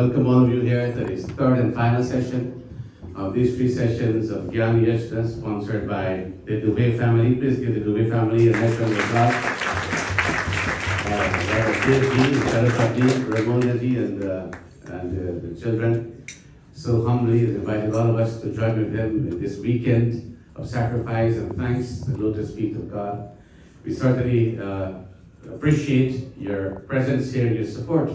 welcome all of you here to this third and final session of these 3 sessions of Gyan Yajna, sponsored by the Doobay family. Please give the Doobay family a nice round of applause. Ramona ji, and the children. So humbly invited all of us to join with them in this weekend of sacrifice and thanks to the lotus feet of God. We certainly appreciate your presence here and your support,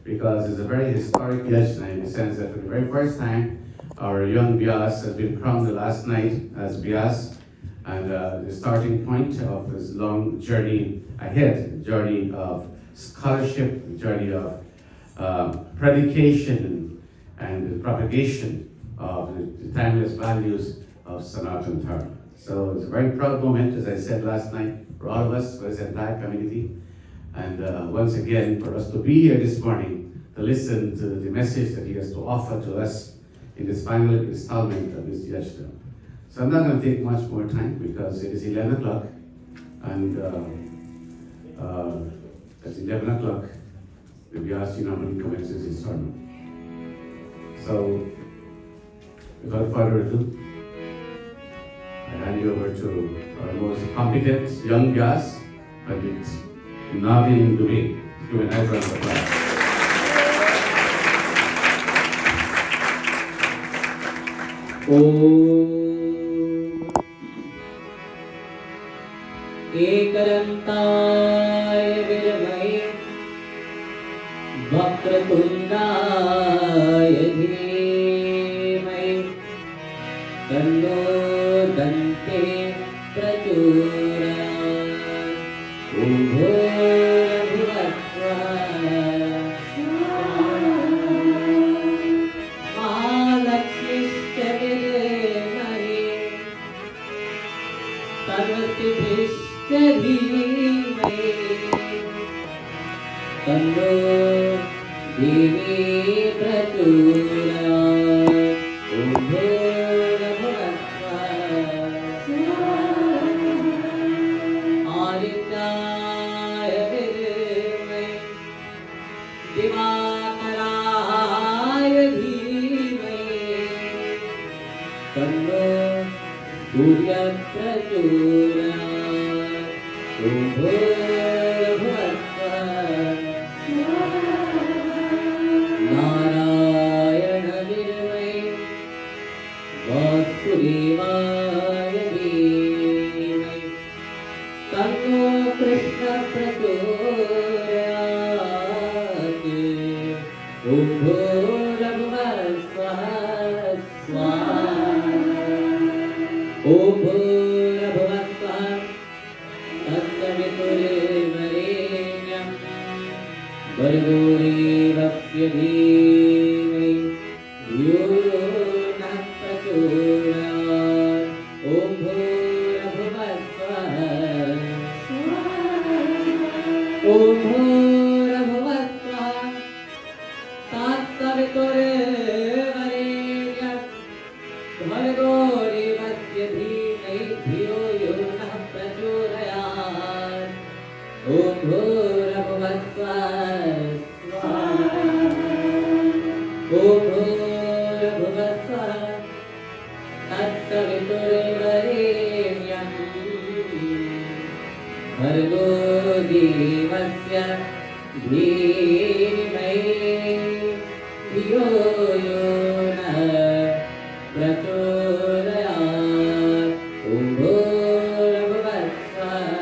because it's a very historic yajna in the sense that for the very first time, our young Vyas has been crowned the last night as Vyas, and the starting point of this long journey ahead, a journey of scholarship, a journey of predication and propagation of the timeless values of Sanatana Dharma. So it's a very proud moment, as I said last night, for all of us, for this entire community. And once again, for us to be here this morning to listen to the message that he has to offer to us in this final installment of this yajna. So I'm not going to take much more time because it is 11 o'clock, and at 11 o'clock, the Vyasi normally commences his sermon. So, without further ado, I hand you over to our most competent young Vyas, Pandit Navin. Give a nice round of applause. Om Ekarantāya Viramahe Vakratundāya Dhīmahi Tanno Dante Prachodayāt. Om Tanno Devi Prachodayāt. Om Adityaya Viramahe Divakarāya Dhīmahi Tanno Surya Prachodayāt. Om Narayana Viramahe Vasudevāya Dhīmahi Tanno Krishna Prachodayāt. Om Bhurabhuvah Swaha. Om Bhurabhuvah Swaha Tatsaviturevarenyam Bhargo Devasya Dhīmahi Dhyo Yo Nah Prachodayāt. Om Bhurabhuvah Swaha. Om Bhurabhuvah Swaha Tatsaviturevarenyam Bhargo Devasya Dhīmahi Dhyo Yo Nah Prachodayāt. Om Bhurabhuvah Swaha. Om Bhurabhuvah Swaha Tatsaviturevarenyam Bhargo Devasya Dhīmahi Dhyo Yo Nah Prachodayāt. Om Bhurabhuvah Swaha.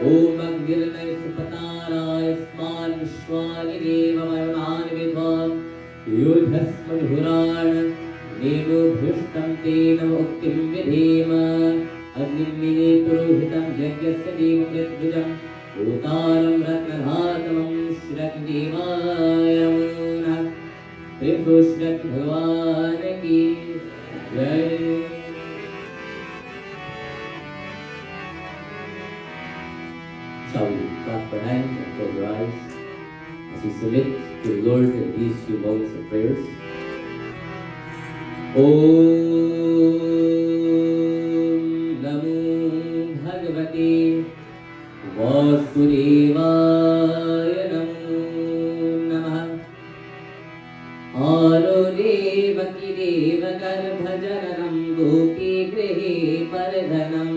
Om Agirnai Supatārāya Smān Vishwāni Deva Varunāni Vidvān Yudhasma Dhurāna Devo Bhushtam Tena Muktim Vidhema Agnim Mini Purohitam Yagyasya Devam Ritvijam Uttaram Ratnadhātamam Shrat Devāya Ramona Tribhu Shrat Bhagavad Gita. Shall we clap our hands and close our eyes as we submit to the Lord in these few moments of prayers? Om Namo Bhagavate Vasudevāya Namo औरो देवकी देव गर्भजननं गोपी गृहे परधनं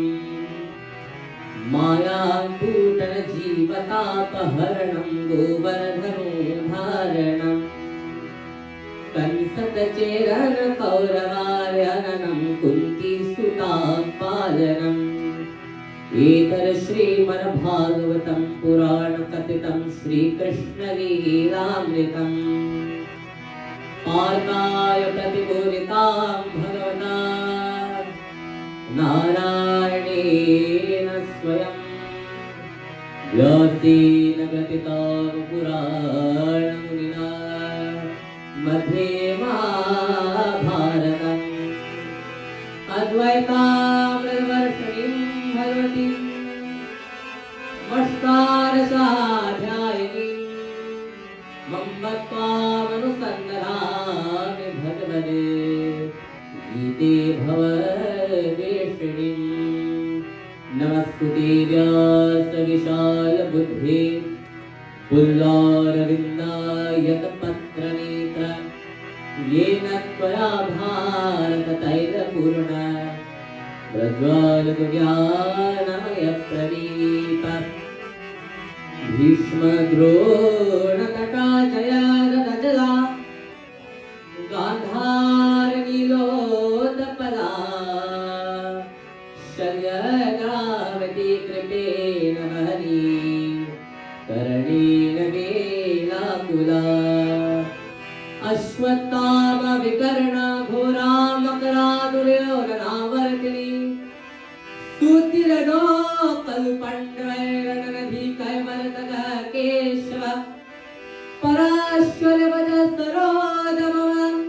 मायापूटन जीवतापहरणं गोवर्धनोद्धारणम् कंसकचेरन कौरवार्यननं कुन्तीसुतापालनम् एतत् श्रीमद्भागवतं पुराणकथितं श्रीकृष्णलीलामृतम् पार्काय प्रतिबोधितां भगवता नारायणेन स्वयं व्यासेन ग्रथितां पुराणमुनिना मध्ये महाभारतम् अद्वैतामृतवर्षिणीं भगवतीं मष्टादशाध्यायिनीं मम्मत्वामनुसन्धामि भगवते गीते भववेशिणीं नमस्ते व्यासविशालबुद्धे पुल्लारविन्दायतपत्रनेत्र येन त्वया भारततैलपूर्ण प्रज्वालज्ञानमयप्रदीप भीष्मद्रोणतटा जयदजला गान्धारनीलोत्पला शल्यगावती कृपेण महनी करणेन वेलाकुला अश्वत्थामा विकर्णा घोरा मकरा दुर्योधनावर्तिनी सुतिरनो कल्पण्डवैरणनधी कैवरतः केशव पराश्वरवजसरोदमवन्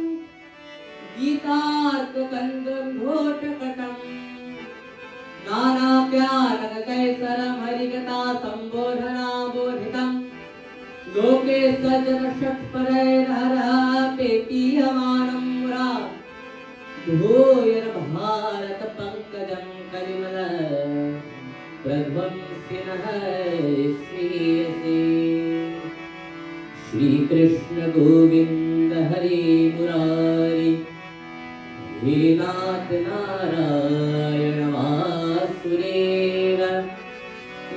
गीतार्ककन्दं घोटकटम् नानाप्यानकैसरं हरिकथा सम्बोधना बोधितम् लोके सज्जनषट्परैर्हरः पेतीयमानं मुरा भूयर्भारतपङ्कजं कलिमल प्रध्वंसिनः श्रीयसे श्रीकृष्ण गोविन्द हरे मुरारी हे नाथ नारायण वासुदेव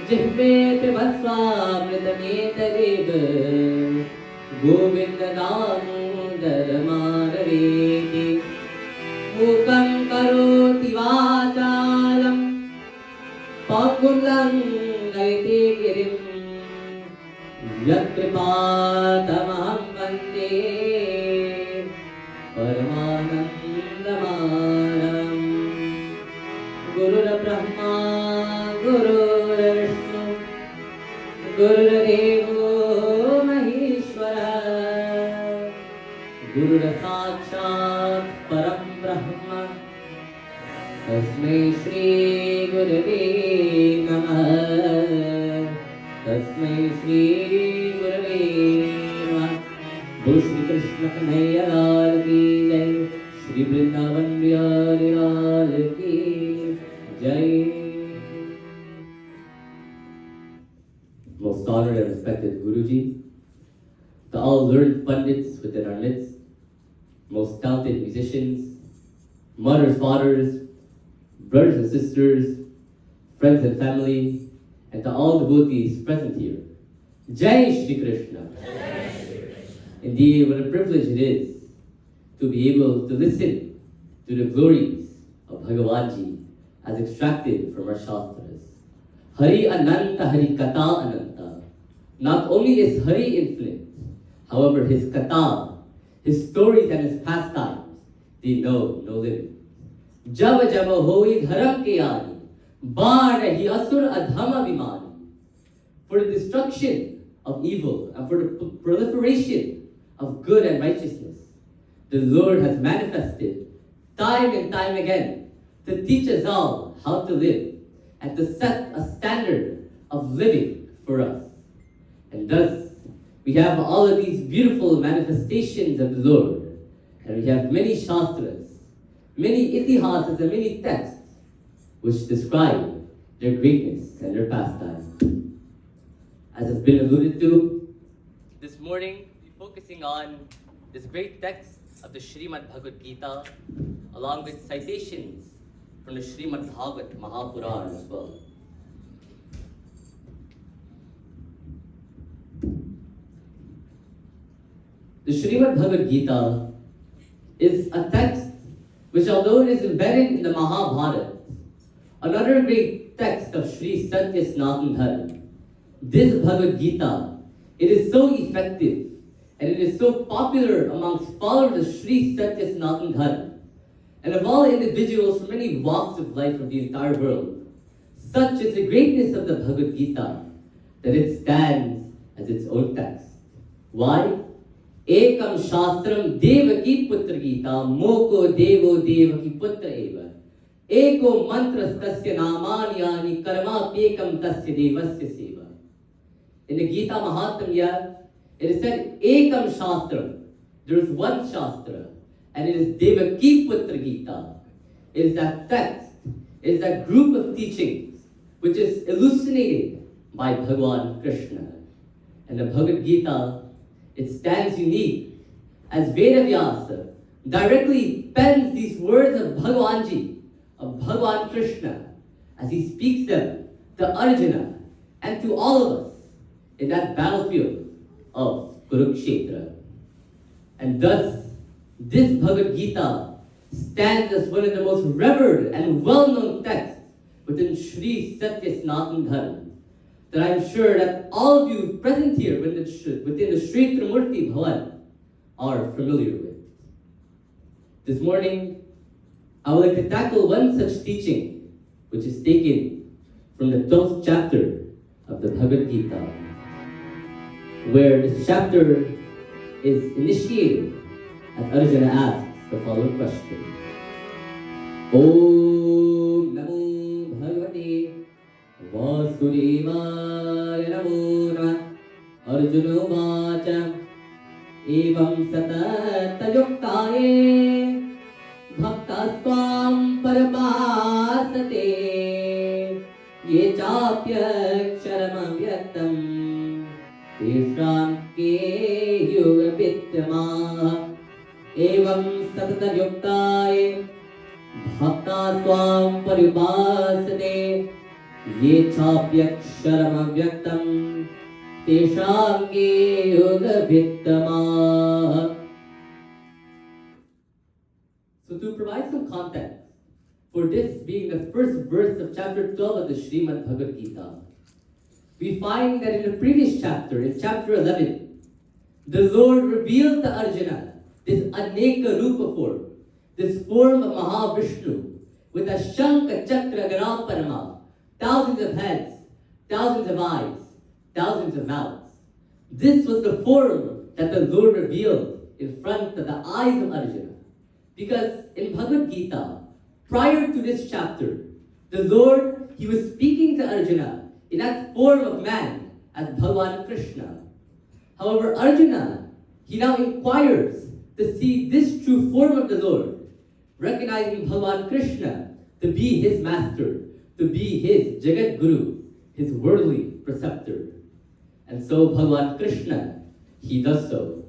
जिह्वे पिबस्वामृतमेतदेव गोविन्द दामोदर माधवेति मूकं करोति वाचालं पङ्गुं लङ्घयते गिरिं यत्कृपातमहं वन्दे परमानन्दमाधवम् गुरुर्ब्रह्मा गुरुर्विष्णु गुरुर्देवो महेश्वरः गुरुर्साक्षात् परं ब्रह्म तस्मै श्री गुरवे नमः तस्मै श्री गुरवे नमः बोल श्री कृष्ण कन्हैया लाल की जय श्री वृंदावन बिहारी लाल की जय. Most honored and respected Guruji, to all learned Pandits within our midst, most talented musicians, mothers, fathers, brothers and sisters, friends and family, and to all devotees present here. Jai Shri Krishna. Indeed, what a privilege it is to be able to listen to the glories of Bhagavad Gita as extracted from our Shastras. Hari Ananta, Hari Kata Ananta. Not only is Hari infinite, however his Kata, his stories and his pastimes, they know no limit. Java Java Hoi Dharam Ke Aadi, Barahi Asur Adhama Vimani. For the destruction of evil and for the proliferation of good and righteousness, the Lord has manifested time and time again to teach us all how to live and to set a standard of living for us. And thus, we have all of these beautiful manifestations of the Lord, and we have many shastras, many itihasas, and many texts which describe their greatness and their pastime. As has been alluded to, this morning we're focusing on this great text of the Srimad Bhagavad Gita, along with citations from the Srimad Bhagavat Mahapurana as well. The Srimad Bhagavad Gita is a text which, although it is embedded in the Mahabharata, another great text of Sri Satya Sanatana Dharma, this Bhagavad Gita, it is so effective and it is so popular amongst followers of Sri Satya Sanatana Dharma and of all individuals from many walks of life of the entire world. Such is the greatness of the Bhagavad Gita that it stands as its own text. Why? Ekam Shastram Devaki Putra Gita Moko Devo Devaki Putra Eva Eko Mantras Tasya Namanyani Karma Pekam Tasya Devasya Seva. In the Gita Mahatmya, it is said Ekam Shastram. There is one Shastra, and it is Devaki Putra Gita. It is that text, it is that group of teachings which is elucidated by Bhagavan Krishna. And the Bhagavad Gita, it stands unique as Vedavyasa directly pens these words of Bhagavanji, of Bhagavan Krishna, as he speaks them to Arjuna and to all of us in that battlefield of Kurukshetra. And thus, this Bhagavad Gita stands as one of the most revered and well-known texts within Sri Satya Sanatana Dharma, that I'm sure that all of you present here within the Sri Trimurti Bhavan are familiar with. This morning, I would like to tackle one such teaching, which is taken from the 12th chapter of the Bhagavad Gita, where this chapter is initiated as Arjuna asks the following question. Om Namo Bhagavate Vasudevaya Namo Namah. Arjuna Vacha Evam Satata Yuktaye Bhakta Swam Parapasate Ye Chapyaksharam Vyaktam Tesham Ke Yuga Vittama Evam Satata Yuktaye Bhakta Swam Paripasate Ye Chapyaksharam Vyaktam Tesham Ke Yuga Vittama. So to provide some context for this being the first verse of chapter 12 of the Srimad Bhagavad Gita, we find that in the previous chapter, in chapter 11, the Lord revealed to Arjuna this Aneka Rupa form, this form of Mahavishnu, with a Shankha Chakra Ganaparama, thousands of heads, thousands of eyes, thousands of mouths. This was the form that the Lord revealed in front of the eyes of Arjuna. Because in Bhagavad Gita, prior to this chapter, the Lord, he was speaking to Arjuna in that form of man as Bhagavan Krishna. However, Arjuna, he now inquires to see this true form of the Lord, recognizing Bhagavan Krishna to be his master, to be his Jagat Guru, his worldly preceptor. And so Bhagavan Krishna, he does so.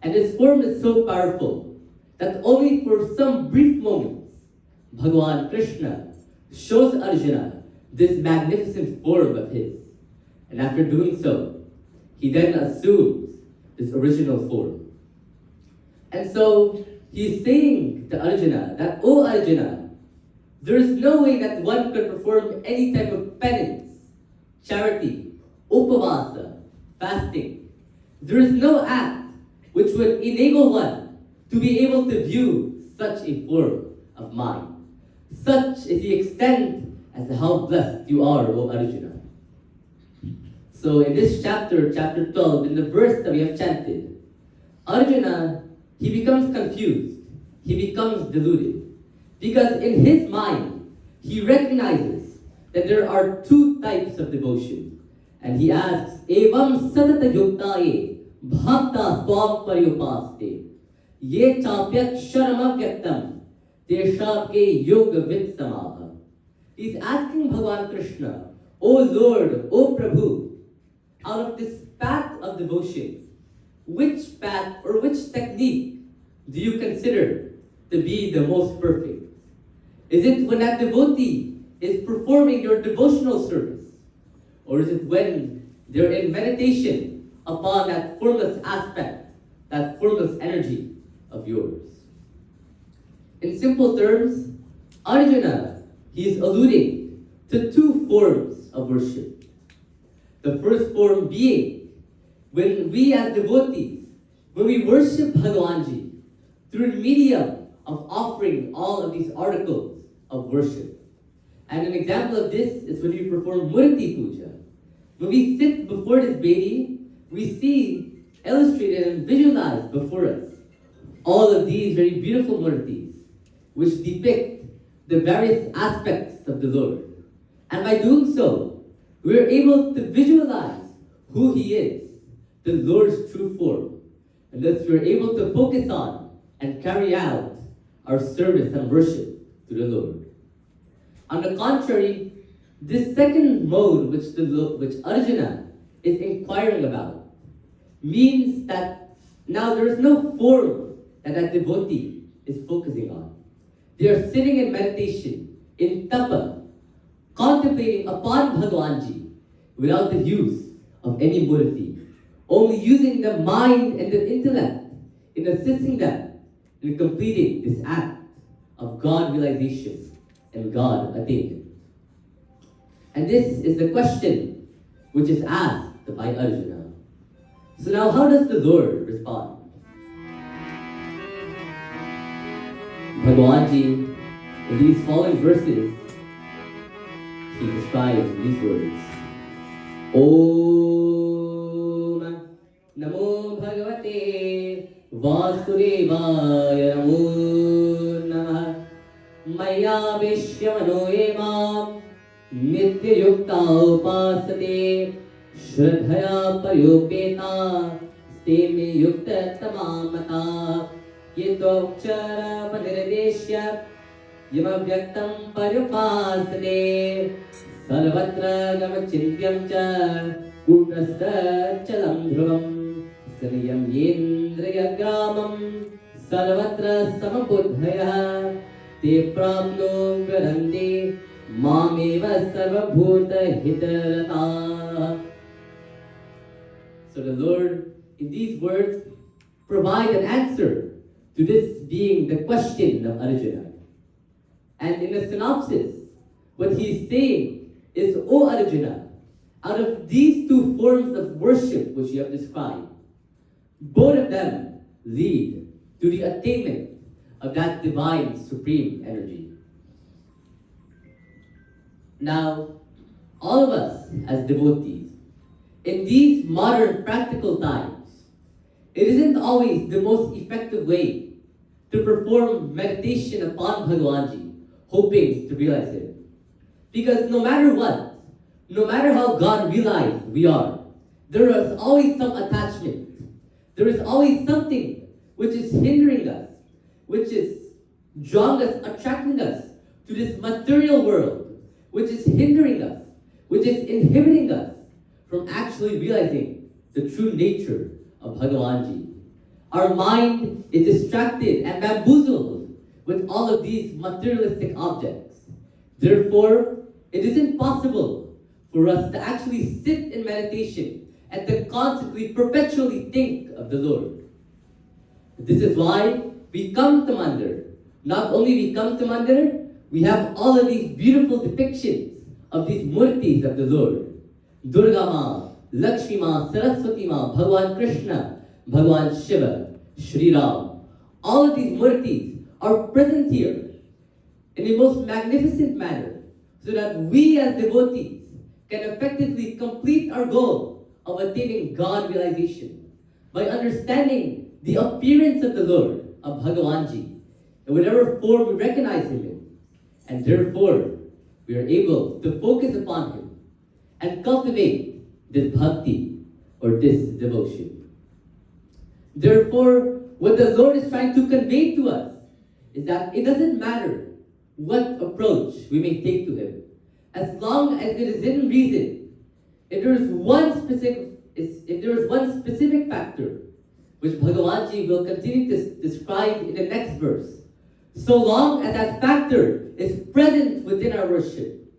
And his form is so powerful that only for some brief moments, Bhagavan Krishna shows Arjuna this magnificent form of his. And after doing so, he then assumes this original form. And so he's saying to Arjuna that, "O Arjuna, there is no way that one could perform any type of penance, charity, upavasa, fasting. There is no act which would enable one to be able to view such a form of mine. Such is the extent as to how blessed you are, O Arjuna." So in this chapter, chapter 12, in the verse that we have chanted, Arjuna, he becomes confused. He becomes deluded. Because in his mind, he recognizes that there are two types of devotion. And he asks, Evam satata yuktaye bhakta swam paryupaste Ye chapyaksharama vyaktam Teshapke yoga vitsamaha. He's asking Bhagavan Krishna, "O Lord, O Prabhu, out of this path of devotion, which path or which technique do you consider to be the most perfect? Is it when that devotee is performing your devotional service? Or is it when they're in meditation upon that formless aspect, that formless energy of yours? In simple terms, Arjuna, he is alluding to two forms of worship. The first form being when we as devotees, when we worship Bhagavanji through the medium of offering all of these articles of worship. And an example of this is when we perform Murti Puja. When we sit before this deity, we see illustrated and visualized before us all of these very beautiful murtis, which depict the various aspects of the Lord. And by doing so, we are able to visualize who He is, the Lord's true form. And thus we are able to focus on and carry out our service and worship to the Lord. On the contrary, this second mode which Arjuna is inquiring about means that now there is no form that devotee is focusing on. They are sitting in meditation, in tapa, contemplating upon Bhagavanji without the use of any murti, only using the mind and the intellect in assisting them in completing this act of God realization and God attainment. And this is the question which is asked by Arjuna. So now how does the Lord respond? Bhagavanji, in these following verses, he describes these words. Om Namo Bhagavate Vasudevaya Namo Namah Maya Vishyamano Emam Nitya Yukta Upasate Shraddhaya Pariyopeta Steme Yukta Tamamata Yetokchara Paniradeshya Yamavyaktam Pariyopasate Sarvatra Gamachintyam Cha Kurnasta Chalam Dhruvam Sariyam Yendriya Gramam Sarvatra Samabudhaya Te Prapno Garante Mameva Sarvabhuta Hitarata. So the Lord, in these words, provide an answer to this being the question of Arjuna. And in a synopsis, what he is saying is, O Arjuna, out of these two forms of worship which you have described, both of them lead to the attainment of that divine supreme energy. Now, all of us as devotees, in these modern practical times, it isn't always the most effective way to perform meditation upon Bhagavanji, hoping to realize Him. Because no matter what, no matter how God realized we are, there is always some attachment. There is always something which is hindering us, which is drawing us, attracting us to this material world, which is hindering us, which is inhibiting us from actually realizing the true nature of Bhagavanji. Our mind is distracted and bamboozled with all of these materialistic objects. Therefore, it isn't possible for us to actually sit in meditation and to constantly, perpetually think of the Lord. This is why we come to Mandir. Not only we come to Mandir, we have all of these beautiful depictions of these murtis of the Lord. Durga Ma, Lakshmi Ma, Saraswati Ma, Bhagavan Krishna, Bhagavan Shiva, Sri Ram. All of these murtis are present here in a most magnificent manner so that we as devotees can effectively complete our goal of attaining God realization by understanding the appearance of the Lord, of Bhagavanji, in whatever form we recognize Him in. And therefore, we are able to focus upon Him and cultivate this bhakti or this devotion. Therefore, what the Lord is trying to convey to us is that it doesn't matter what approach we may take to Him, as long as it is in reason. If there is one specific factor which Bhagavan Ji will continue to describe in the next verse. So long as that factor is present within our worship,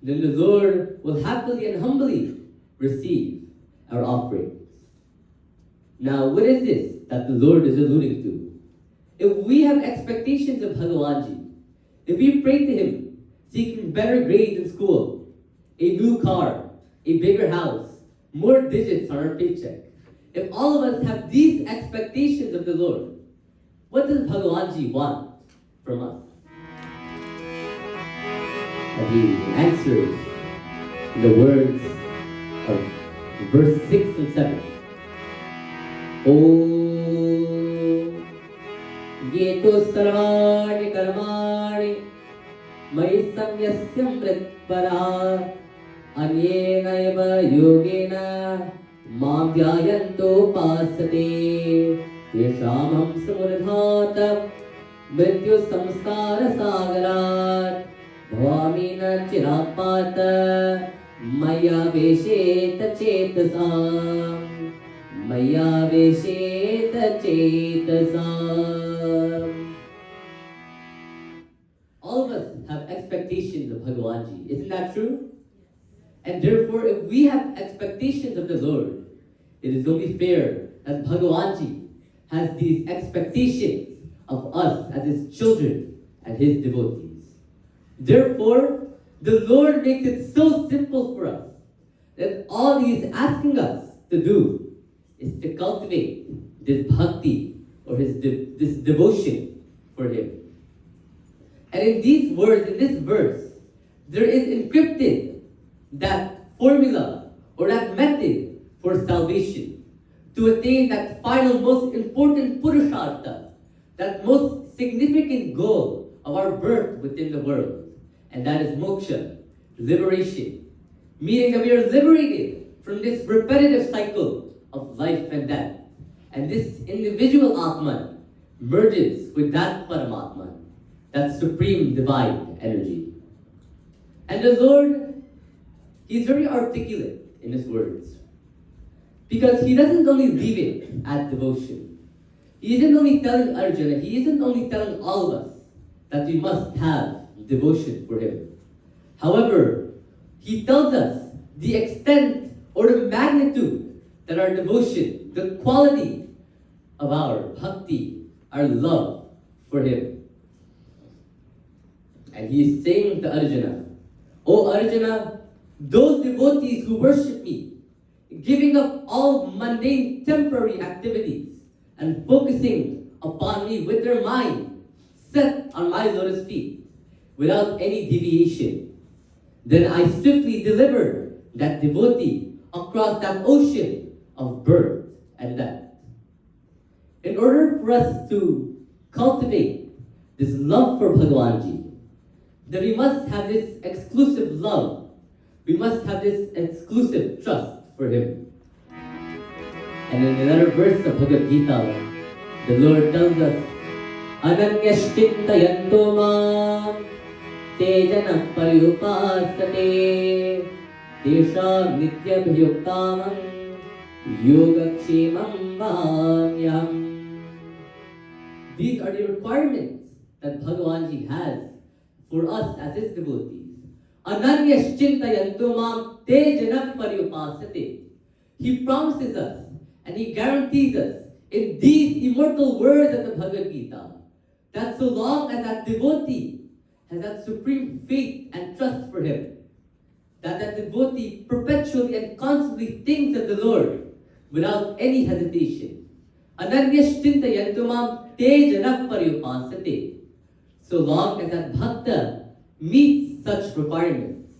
then the Lord will happily and humbly receive our offerings. Now, what is this that the Lord is alluding to? If we have expectations of Bhagavan Ji, if we pray to Him, seeking better grades in school, a new car, a bigger house, more digits on our paycheck, if all of us have these expectations of the Lord, what does Bhagavan Ji want from us? And He answers in the words of verse 6 and 7. Om Yeto sarvani karmani Mai samyasya mritpara Anyena eva yogena Mam dhyayanto pasate Yeshamam samudhatam Mrityu samskara sagarat Bhavamina chirapata Maya vesheta chetasam Maya vesheta chetasam. All of us have expectations of Bhagavan Ji. Isn't that true? And therefore, if we have expectations of the Lord, it is only fair that Bhagavan Ji has these expectations of us as His children and His devotees. Therefore, the Lord makes it so simple for us that all He is asking us to do is to cultivate this bhakti or this devotion for Him. And in these words, in this verse, there is encrypted that formula or that method for salvation to attain that final, most important purushartha, that most significant goal of our birth within the world, and that is moksha, liberation, meaning that we are liberated from this repetitive cycle of life and death. And this individual Atman merges with that Paramatman, that supreme divine energy. And the Lord, He's very articulate in His words. Because He doesn't only leave it at devotion. He isn't only telling Arjuna, He isn't only telling all of us that we must have devotion for Him. However, He tells us the extent or the magnitude that our devotion, the quality of our bhakti, our love for Him. And He is saying to Arjuna, O Arjuna, those devotees who worship me, giving up all mundane temporary activities and focusing upon me with their mind set on my lotus feet without any deviation, then I swiftly deliver that devotee across that ocean of birth and death. In order for us to cultivate this love for Bhagavan Ji, then we must have this exclusive love. We must have this exclusive trust for Him. And in another verse of Bhagavad Gita, the Lord tells us, Ananyashtintayanto mam te jana paryupasate Tesham nityabhyuktamam Yogakshemam vamyam. These are the requirements that Bhagavan Ji has for us as His devotees. Ananyashtintayanto mam te janam paryupasate. He promises us and He guarantees us in these immortal words of the Bhagavad Gita that so long as that devotee has that supreme faith and trust for Him, that devotee perpetually and constantly thinks of the Lord without any hesitation. Ananyashtintayanto mam te janam paryupasate. So long as that bhakta meets such requirements,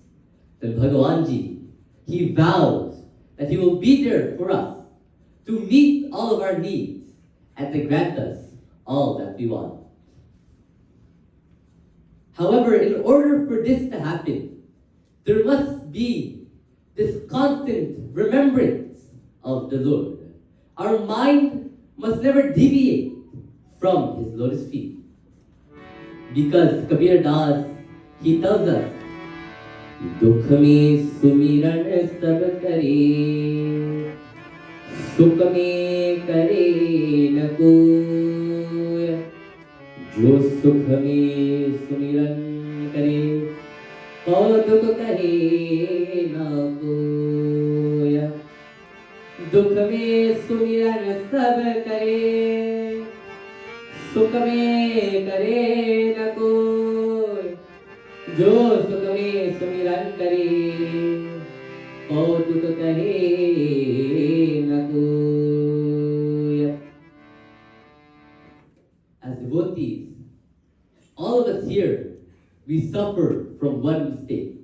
then Bhagavan Ji, He vows that He will be there for us to meet all of our needs and to grant us all that we want. However, in order for this to happen, there must be this constant remembrance of the Lord. Our mind must never deviate from His lotus feet. Because Kabir Das, he tells us, Dukh mein sumiran sab kare, सुख में करे न कोय, जो सुख में सुमिरन करे, और दुख कहे न कोय। दुख में सुमिरन सब करे, सुख में करे न कोय, जो सुख में सुमिरन करे, और दुख कहे न कोय। As devotees, all of us here, we suffer from one mistake.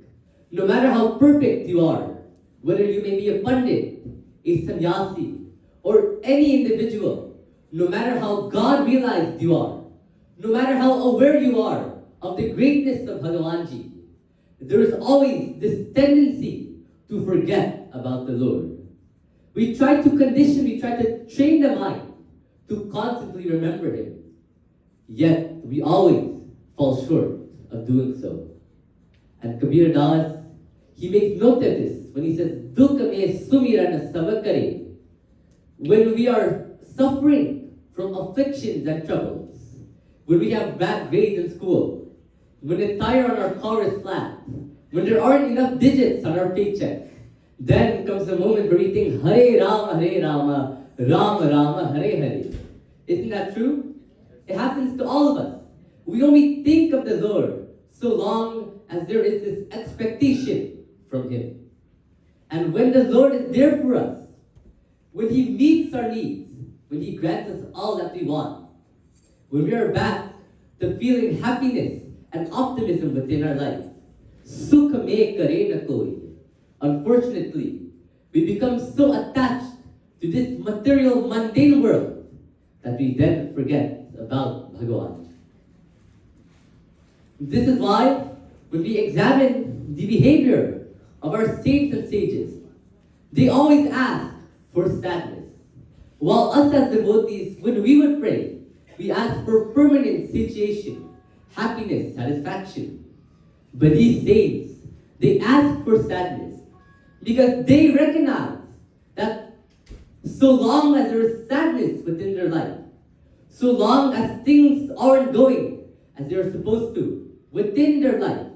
No matter how perfect you are, whether you may be a Pandit, a sannyasi, or any individual, no matter how God realized you are, no matter how aware you are of the greatness of Bhagavanji, there is always this tendency to forget about the Lord. We try to condition, we try to train the mind to constantly remember Him. Yet, we always fall short of doing so. And Kabir Das, he makes note of this when he says, Dukha me sumirana sabakare. When we are suffering from afflictions and troubles, when we have bad grades in school, when the tire on our car is flat, when there aren't enough digits on our paycheck, then comes the moment where we think, Hare Rama, Rama Rama, Hare Hare. Isn't that true? It happens to all of us. We only think of the Lord so long as there is this expectation from Him. And when the Lord is there for us, when He meets our needs, when He grants us all that we want, when we are back to feeling happiness and optimism within our life, Sukha me kare na koi. Unfortunately, we become so attached to this material, mundane world that we then forget about Bhagavan. This is why, when we examine the behavior of our saints and sages, they always ask for sadness. While us as devotees, when we would pray, we ask for permanent satiation, happiness, satisfaction. But these saints, they ask for sadness because they recognize that so long as there is sadness within their life, so long as things aren't going as they're supposed to within their life,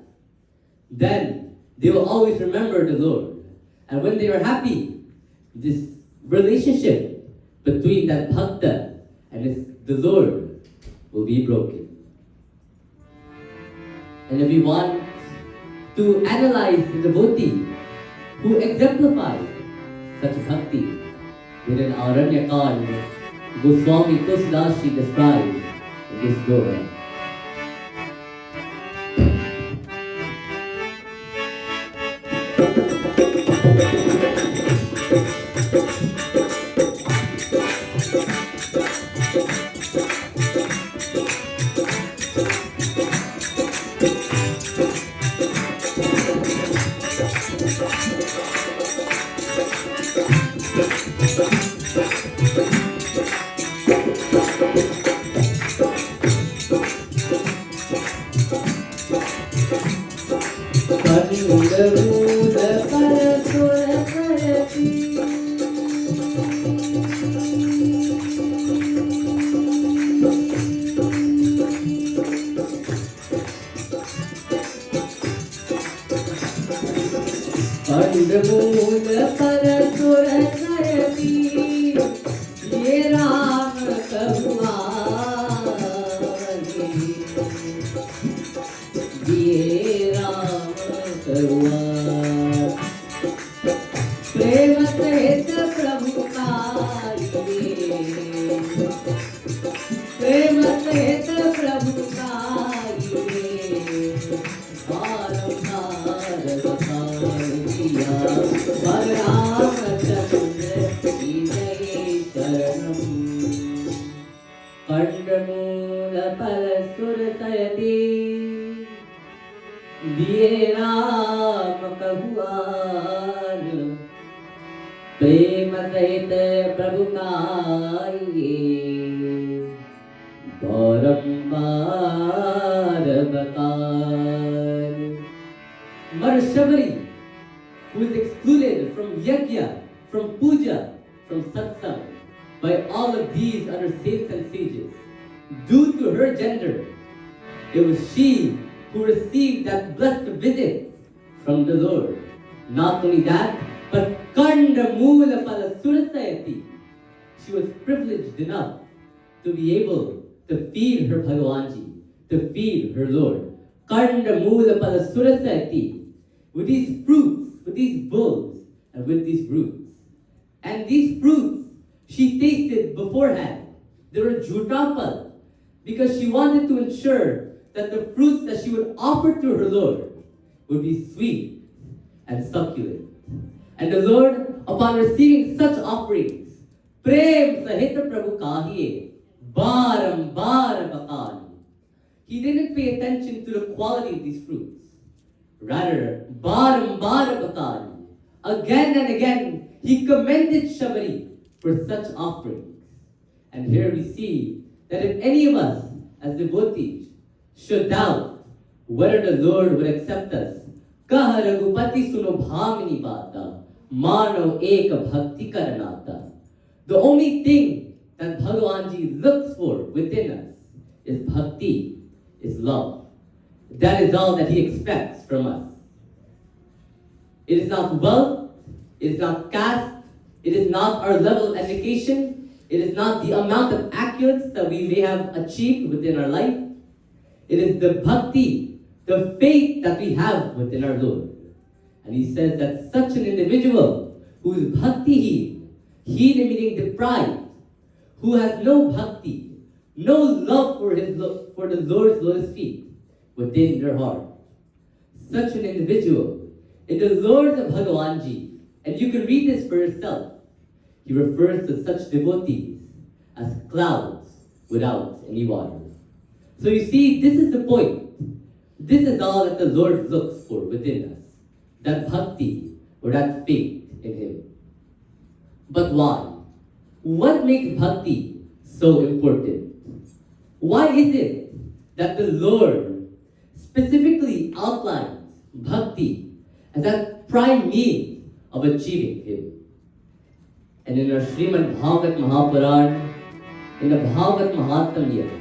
then they will always remember the Lord. And when they are happy, this relationship between that bhakta and the Lord will be broken. And if we want to analyze the devotee who exemplifies such bhakti, then in Aranyakand, Goswami Tulsidashi describes in this doha. Who is excluded from yagna, from puja, from her gender. It was she who received that blessed visit from the Lord. Not only that, but Kanda Mula Pala Surasayati. She was privileged enough to be able to feed her Bhagavanji, to feed her Lord. Kanda Mula Pala Surasayati. With these fruits, with these bulbs, and with these roots. And these fruits she tasted beforehand. They were jutapal, because she wanted to ensure that the fruits that she would offer to her Lord would be sweet and succulent. And the Lord, upon receiving such offerings, Prem Sahita Prabhu Kahiye, Baram Bakani. He didn't pay attention to the quality of these fruits. Rather, Baram Bakani. Again and again, he commended Shabari for such offerings. And here we see that if any of us, as devotees, should doubt whether the Lord would accept us, Kaha Raghupati Suno Bhamini Bata, Mano Eka Bhakti Karanata. The only thing that Bhagavanji looks for within us is bhakti, is love. That is all that he expects from us. It is not wealth, it is not caste, it is not our level of education, it is not the amount of accolades that we may have achieved within our life. It is the bhakti, the faith that we have within our Lord. And he says that such an individual who is bhakti-heen, heen meaning deprived, who has no bhakti, no love for the Lord's lotus feet within their heart. Such an individual, in the Lord of Bhagavanji, and you can read this for yourself, he refers to such devotees as clouds without any water. So you see, this is the point. This is all that the Lord looks for within us. That bhakti or that faith in Him. But why? What makes bhakti so important? Why is it that the Lord specifically outlines bhakti as that prime means of achieving Him? And in our Srimad Bhagavat Mahapuran, in the Bhagavat Mahatmya,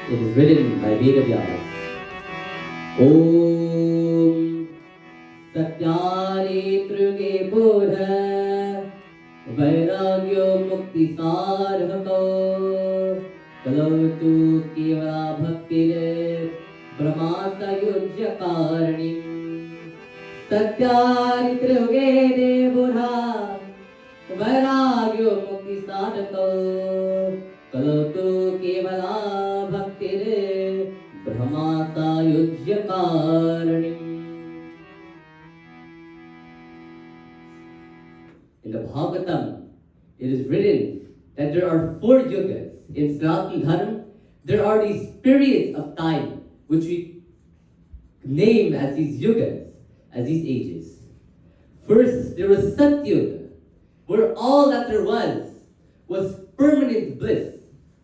it is written by Vedavyas. Om Satyari Truge Bodha Vairagyo Mukti Sarhako Kalautu Kivala Bhaktire Brahmasa Yujya Karani Satyari Truge Bodha Vairagyo Mukti Sarhako Kalautu Kivala Bhaktire Brahmata Yujya Karanim. In the Bhagavatam, it is written that there are 4 yugas. In Sanatana Dharma, there are these periods of time which we name as these yugas, as these ages. First, there was Satyuga, where all that there was permanent bliss,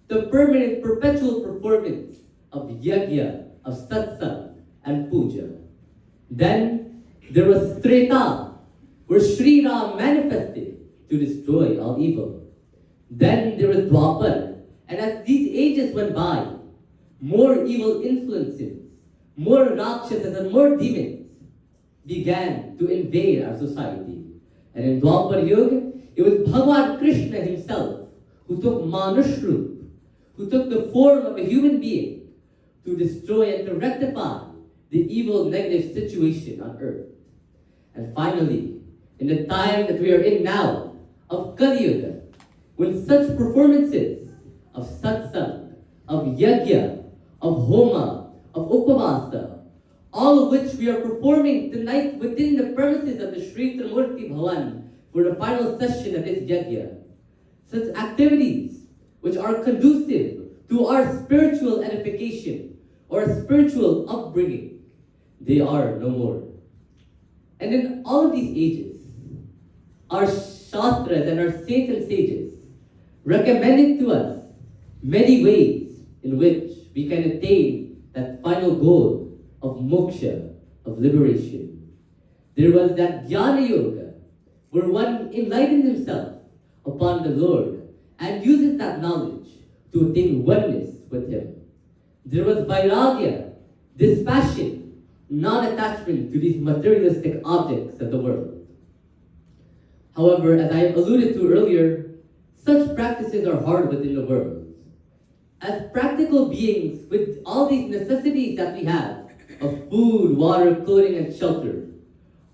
the permanent perpetual performance of yagna, of satsang and puja. Then there was Treta, where Sri Ram manifested to destroy all evil. Then there was Dwapar, and as these ages went by, more evil influences, more Rakshasas and more demons began to invade our society. And in Dwapar Yuga, it was Bhagwan Krishna himself who took Manush Roop, who took the form of a human being to destroy and to rectify the evil, negative situation on earth. And finally, in the time that we are in now, of Kali Yuga, when such performances of satsang, of yagya, of homa, of upavasa, all of which we are performing tonight within the premises of the Sri Trimurti Bhavan for the final session of this yagya, such activities which are conducive to our spiritual edification or spiritual upbringing, they are no more. And in all of these ages, our shastras and our saints and sages recommended to us many ways in which we can attain that final goal of moksha, of liberation. There was that Jnana Yoga, where one enlightened himself upon the Lord and uses that knowledge to attain oneness with Him. There was vairagya, dispassion, non-attachment to these materialistic objects of the world. However, as I alluded to earlier, such practices are hard within the world. As practical beings with all these necessities that we have of food, water, clothing, and shelter,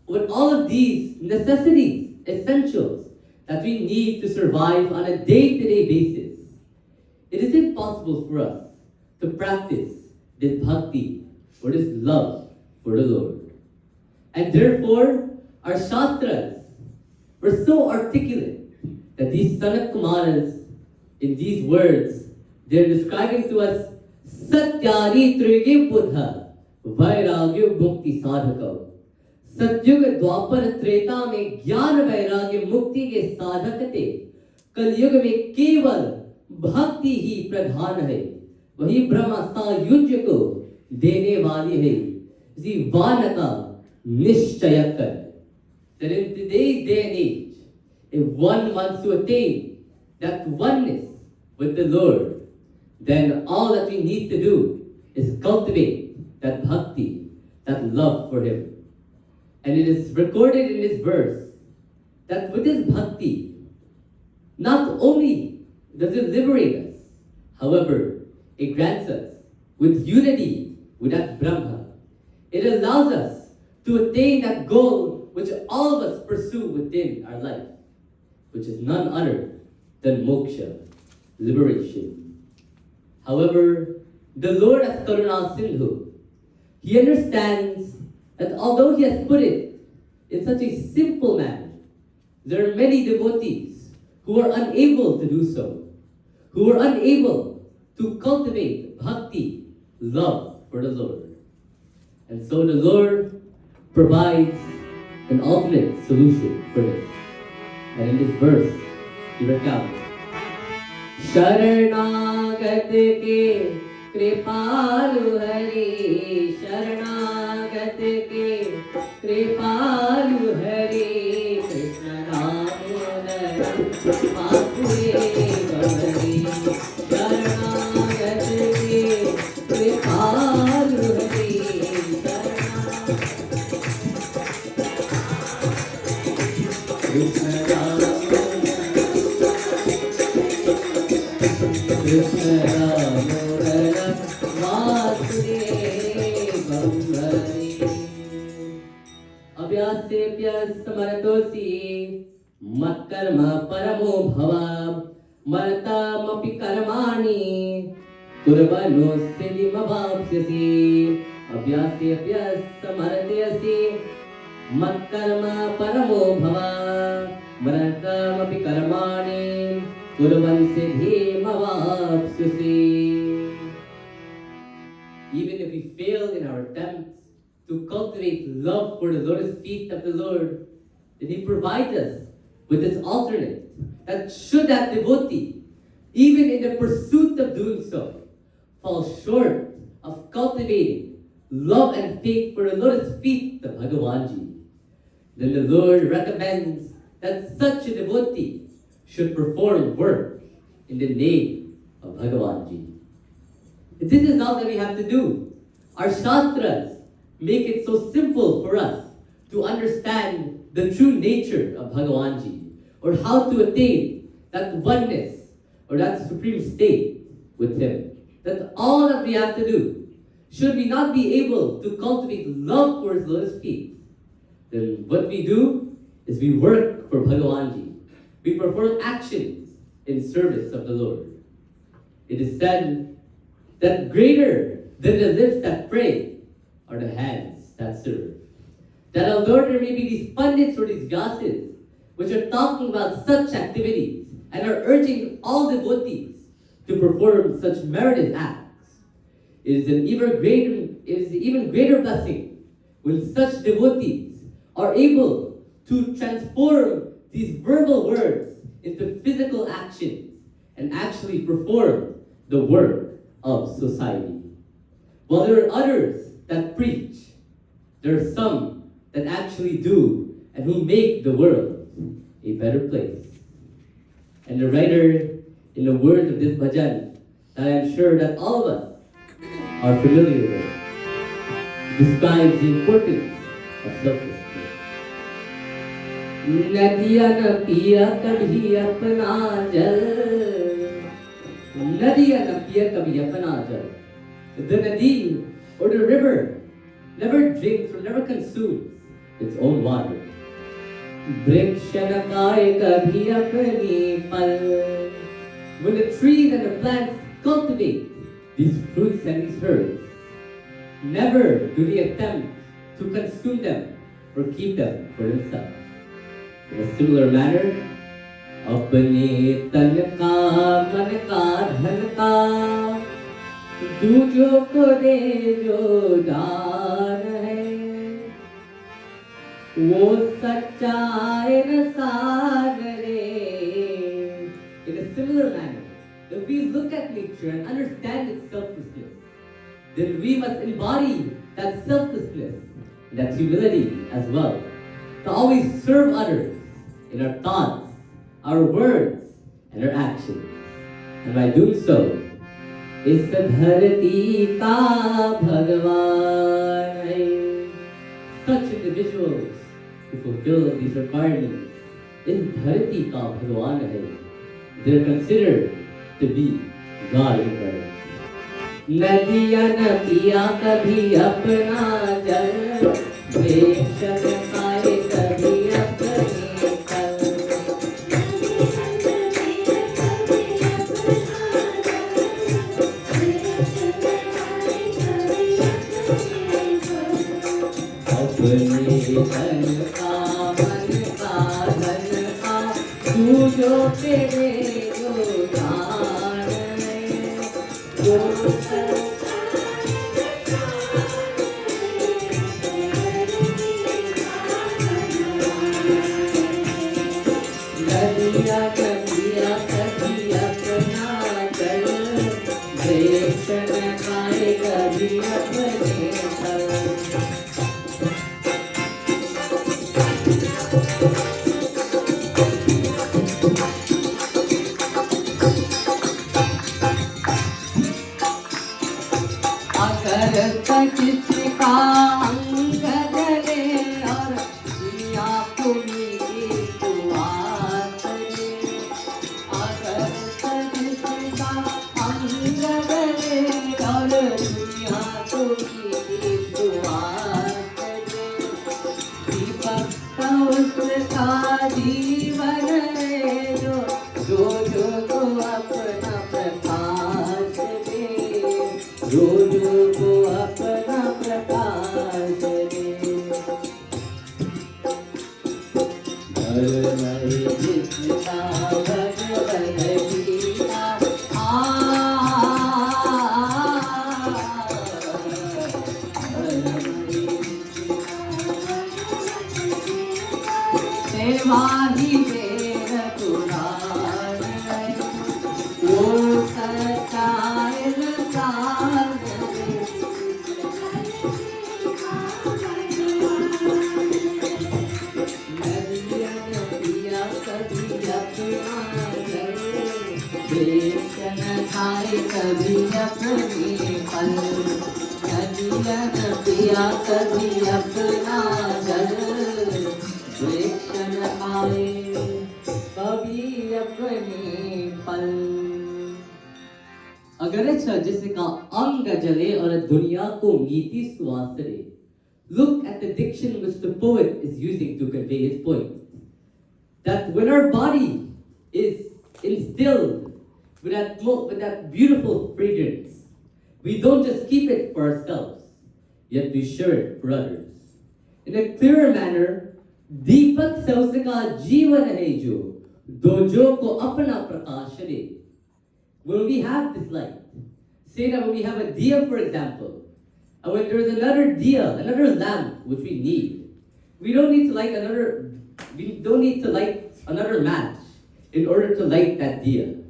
with all of these necessities, essentials that we need to survive on a day-to-day basis, it is impossible for us to practice this bhakti or this love for the Lord. And therefore, our Shastras were so articulate that these Sanat Kumaras, in these words, they're describing to us Satyari Trige Buddha Vairagya Mukti Sadhaka. सतयुग द्वापर त्रेता में ज्ञान वैराग्य मुक्ति के साधक थे। कलयुग में केवल भक्ति ही प्रधान है, वही ब्रह्म सायुज्य को देने वाली है। जीवान का निश्चय कर। That in today's day and age, if one wants to attain that oneness with the Lord, then all that we need to do is cultivate that bhakti, that love for Him. And it is recorded in this verse that with this bhakti, not only does it liberate us, however, it grants us with unity with that Brahma. It allows us to attain that goal which all of us pursue within our life, which is none other than moksha, liberation. However, the Lord as Karuna Sindhu, He understands that although He has put it in such a simple manner, there are many devotees who are unable to do so, who are unable to cultivate bhakti, love for the Lord. And so the Lord provides an alternate solution for this. And in this verse, He recounts, Sharanagat ke कृपालु हरि शरणागत के कृपालु हरि कृष्ण दामोदर वासुदेव हरि शरणागत के कृपालु हरि कृष्ण दामोदर कृष्ण दामोदर समरतोसि मत्कर्म परमो भव मरतमपि कर्माणि कुर्वन्नो सिद्धिमवाप्स्यसि अभ्यासेऽप्यसमर्थयसि मत्कर्म परमो भव मरतमपि कर्माणि कुर्वन् सिद्धिमवाप्स्यसि. Even if we fail in our attempts to cultivate love for the lotus feet of the Lord, then He provides us with this alternate, that should that devotee, even in the pursuit of doing so, fall short of cultivating love and faith for the lotus feet of Bhagavanji, then the Lord recommends that such a devotee should perform work in the name of Bhagavanji. This is all that we have to do. Our Shastras make it so simple for us to understand the true nature of Bhagavanji, or how to attain that oneness or that supreme state with Him. That all that we have to do, should we not be able to cultivate love for His lotus feet, then what we do is we work for Bhagavanji. We perform actions in service of the Lord. It is said that greater than the lips that pray are the hands that serve. That although there may be these Pandits or these Vyasas which are talking about such activities and are urging all devotees to perform such merited acts, it is an even greater blessing when such devotees are able to transform these verbal words into physical actions and actually perform the work of society. While there are others that preach, there are some that actually do and who make the world a better place. And the writer, in the words of this bhajan that I am sure that all of us are familiar with. It describes the importance of selflessness. नदियाँ न पिया कभी अपना जल, नदियाँ न पिया कभी अपना जल. The nadi or the river never drinks or never consumes its own water. वृक्ष न खाए कभी अपनी फल. When the trees and the plants cultivate these fruits and these herbs, never do they attempt to consume them or keep them for themselves. In a similar manner, अपने तन का मन का धन का दूजों को दे जो दान है, वो सच्चाई न सागरे. In a similar manner, if we look at nature and understand its selflessness, then we must embody that selflessness, that humility as well, to always serve others in our thoughts, our words, and our actions. And by doing so, इस धरती का भगवान है. Such individuals who fulfill these requirements, इस धरती का भगवान है. They're considered to be God incarnate. नदियाँ न पिया कभी अपना जल, वृक्ष न खाए कभी अपने फल. अपने तन का मन का धन का दूजों पे दे जो दान है, जो नदियाँ न पिया कभी अपना जल, वृक्ष न खाए कभी अपने फल. अगर किसका अंग जले और दुनिया को मिले दुआ करे, अगर किसका अंग जले और दुनिया को मिले दुआ करे, दीपक का उसका जीवन है जो को अपना प्रकाश दे, जो को अपना प्रकाश दे. घर में जिसका भगवद गीता सेवा ही मेर पुराण है, वो सच्चाई न सागरे. नदियाँ न पिया कभी अपना जल, वृक्ष न खाए कभी अपने फल. नदियाँ न पिया कभी अपना जल, वृक्ष न खाए कभी अपने फल. अगरच जिसका अंग जले और दुनिया को मीठी सुवास दे. Look at the diction which the poet is using to convey his point. That when our body is instilled with that beautiful fragrance, we don't just keep it for ourselves, yet we share it for others. In a clearer manner, दीपक से उसका जीवन है जो दोजों को अपना प्रकाश दे. When we have this light, say that when we have a diya, for example, and when there's another diya, another lamp which we need, we don't need to light another match in order to light that diya.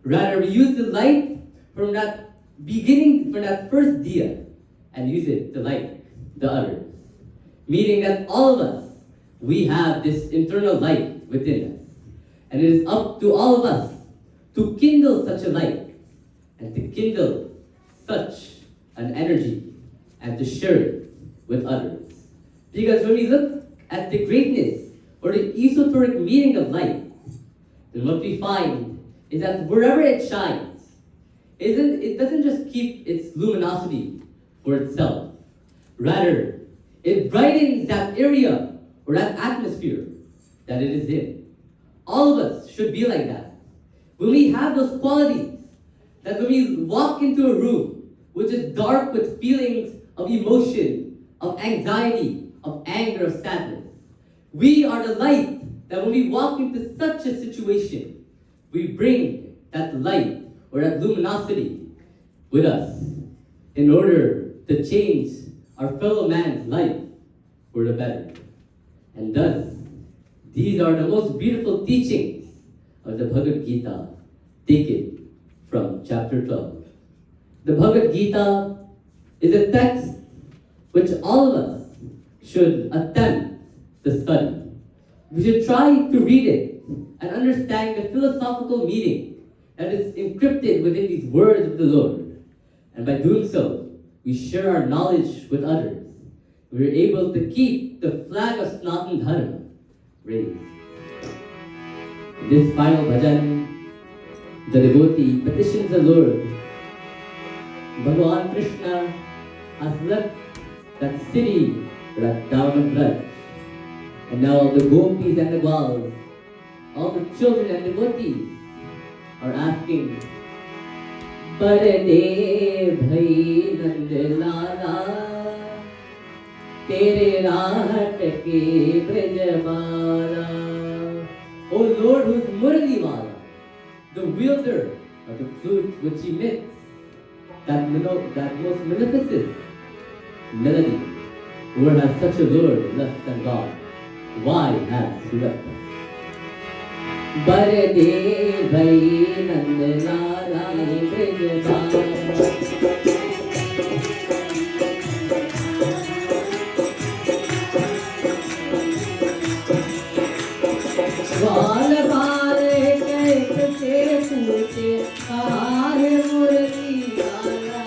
Rather, we use the light from that first diya and use it to light the others. Meaning that all of us, we have this internal light within us. And it is up to all of us to kindle such a light and to kindle such an energy and to share it with others. Because when we look at the greatness or the esoteric meaning of light, then what we find is that wherever it shines, it doesn't just keep its luminosity for itself. Rather, it brightens that area or that atmosphere that it is in. All of us should be like that. When we have those qualities, that when we walk into a room which is dark with feelings of emotion, of anxiety, of anger, of sadness, we are the light that when we walk into such a situation, we bring that light or that luminosity with us in order to change our fellow man's life for the better. And thus, these are the most beautiful teachings of the Bhagavad Gita, taken from chapter 12. The Bhagavad Gita is a text which all of us should attempt to study. We should try to read it and understand the philosophical meaning that is encrypted within these words of the Lord. And by doing so, we share our knowledge with others. We are able to keep the flag of Sanatana Dharma raised. In this final bhajan, the devotee petitions the Lord. Bhagavan Krishna has left that city, that town of blood. And now all the gopis and the gopals, all the children and devotees are asking, Parde bhai nand lala, tere rahat ke brajmala. O Lord, who is Muraliwala, the wielder of the flute which emits that most magnificent melody, where has such a Lord left than God? Why has he left us? Barde bhai nand lala brajmala. Wal baale kaise pooche, aare murli lala.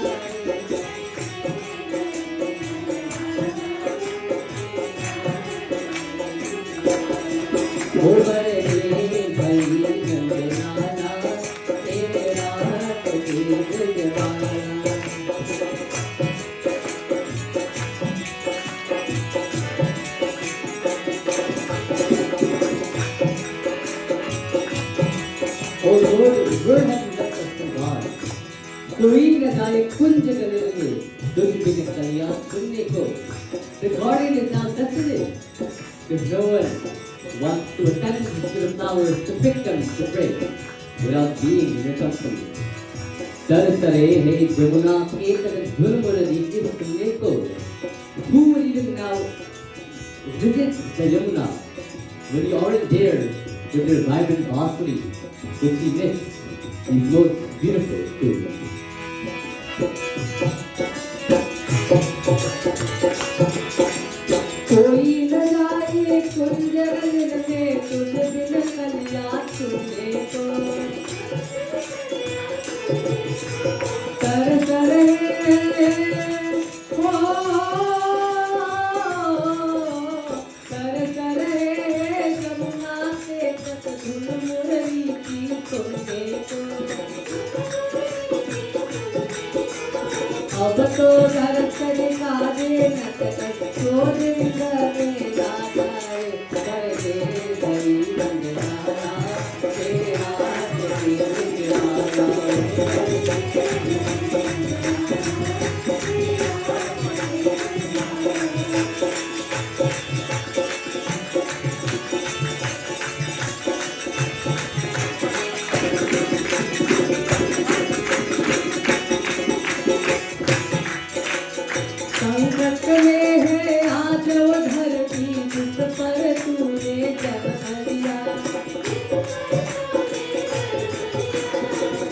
O barde bhai nand lala, tere rahat ke brajmala. O Lord, where have you left us from God? कोई न जाए कुंज गले में, तुझ बिन कलियां सुनने को. The garden is now desolate, because no one wants to attend to the flowers, to pick them, to pray, without being in your company. Sar sare hai jamuna ketan dhul murali kis sunne ko. Who will even now visit the Yamuna when you aren't there with their vibrant offering, which emits these most beautiful tunes? कोई न जाए कुंज गगन में, तुझ बिन कलियां सुनने को. कर जमुना के तट धुन मुरली की सुनने को. अब तो दर्शन काजे नटक चोर में लागा है. बरदे भई नंद लाला, तेरे हाथ की ब्रजमाला. संकट में है आज वो धरती, जिस पर तूने जन्म लिया.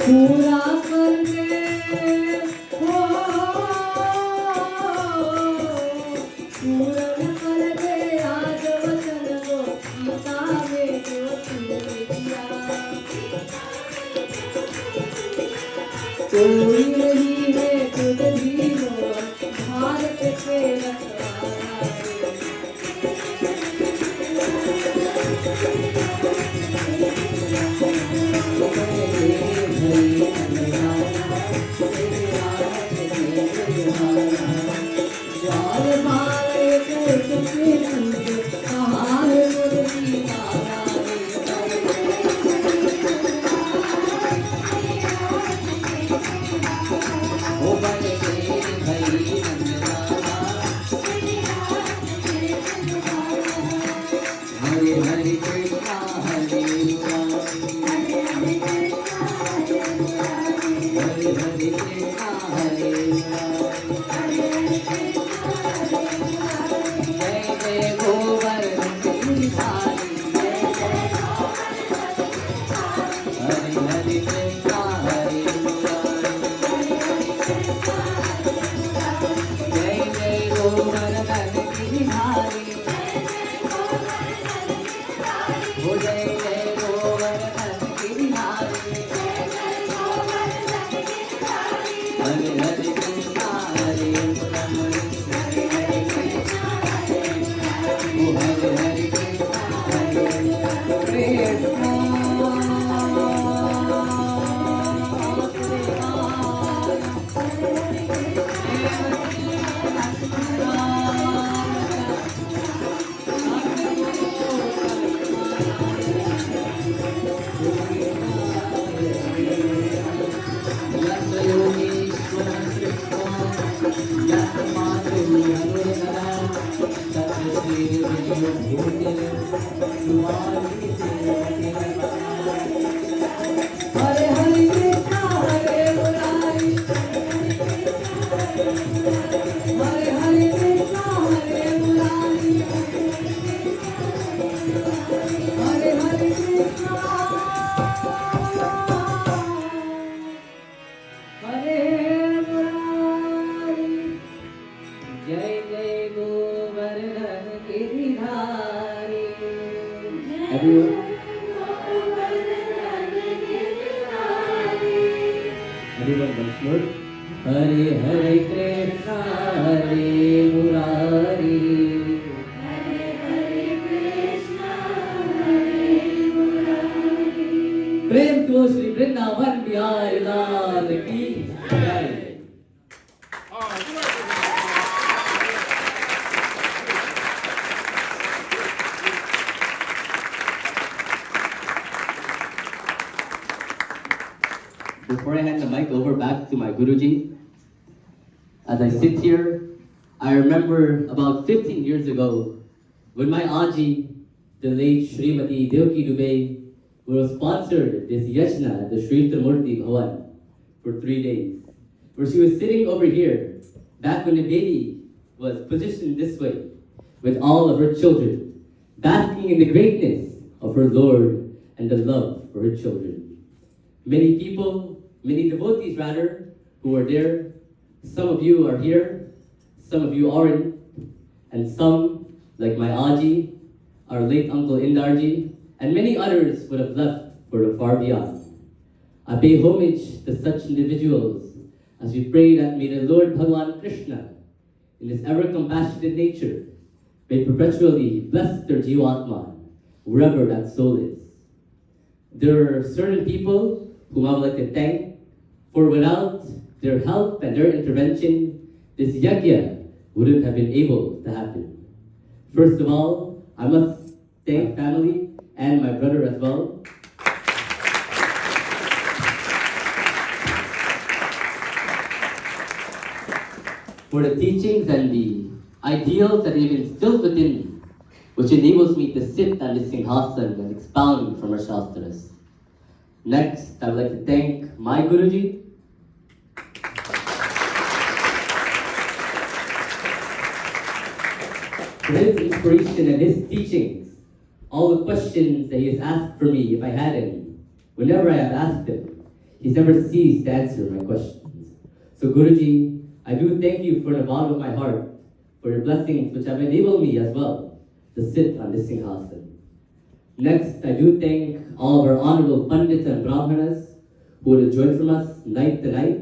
पूरा कर दे पूर्ण कर दे आज वचन वो गीता में जो तूने दिया. कोई नहीं है खुद भी हो भारत के रखवाला Everyone once more. Hare Hare Krishna, Hare Murari. Hare Hare Krishna, Hare Murari. Prem to Shri Vrindavan Bihari Lal ki Jai. Before I hand the mic over back to my Guruji, as I sit here, I remember about 15 years ago when my Aji, the late Srimati Devki Doobay, were sponsored this yagna at the Sri Trimurti Bhavan for 3 days, where she was sitting over here, back when the baby was positioned this way, with all of her children, basking in the greatness of her Lord and the love for her children. Many people, many devotees rather, who were there. Some of you are here, some of you aren't, and some, like my Aji, our late Uncle Indarji, and many others would have left for the far beyond. I pay homage to such individuals as we pray that may the Lord Bhagavan Krishna, in his ever-compassionate nature, may perpetually bless their Jivatma, wherever that soul is. There are certain people whom I would like to thank, for without their help and their intervention, this yagna wouldn't have been able to happen. First of all, I must thank family and my brother as well. For the teachings and the ideals that they've instilled within me, which enables me to sit on this singhasan and expound from our Shastras. Next, I would like to thank my Guruji, for his inspiration and his teachings, all the questions that he has asked for me, if I had any, whenever I have asked him, he's never ceased to answer my questions. So Guruji, I do thank you from the bottom of my heart for your blessings which have enabled me as well to sit on this singhasan. Next, I do thank all of our honorable Pandits and Brahmanas who would have joined from us night to night,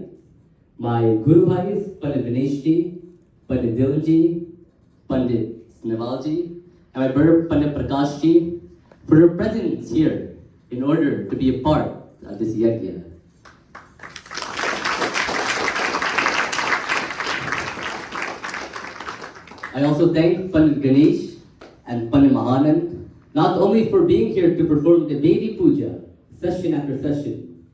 my Guru Bhais, Pandit Vineshji, Pandit Dilanji, Pandit Navalji, and my brother Pandit Prakashji, for their presence here in order to be a part of this yagna. I also thank Pandit Ganesh and Pandit Mahanand, not only for being here to perform the Devi Puja session after session,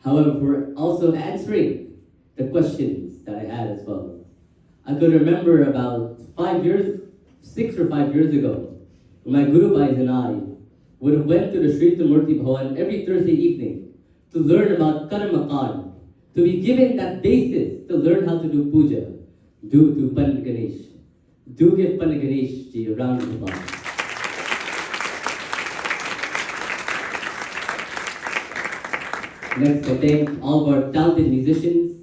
however, for also answering the questions that I had as well. I could remember about 6 or 5 years ago, when my Guru Bhais and I would have went to the Sri Murti Bhavan every Thursday evening to learn about Karmakan, to be given that basis to learn how to do puja, due to Pandit Ganesh. Do give Pandit Ganesh ji a round of applause. Next, I thank all of our talented musicians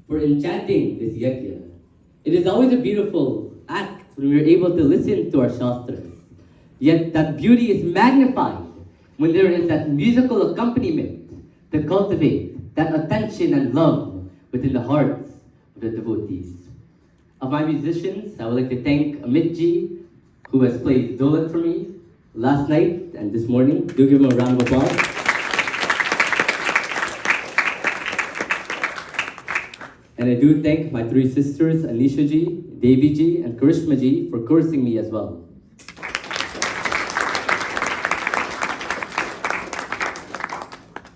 for enchanting this yagna. It is always a beautiful act when we are able to listen to our shastras. Yet that beauty is magnified when there is that musical accompaniment to cultivate that attention and love within the hearts of the devotees. Of my musicians, I would like to thank Amit ji, who has played Dolat for me last night and this morning. Do give him a round of applause. And I do thank my 3 sisters, Anisha ji, Devi ji, and Karishma ji, for coursing me as well.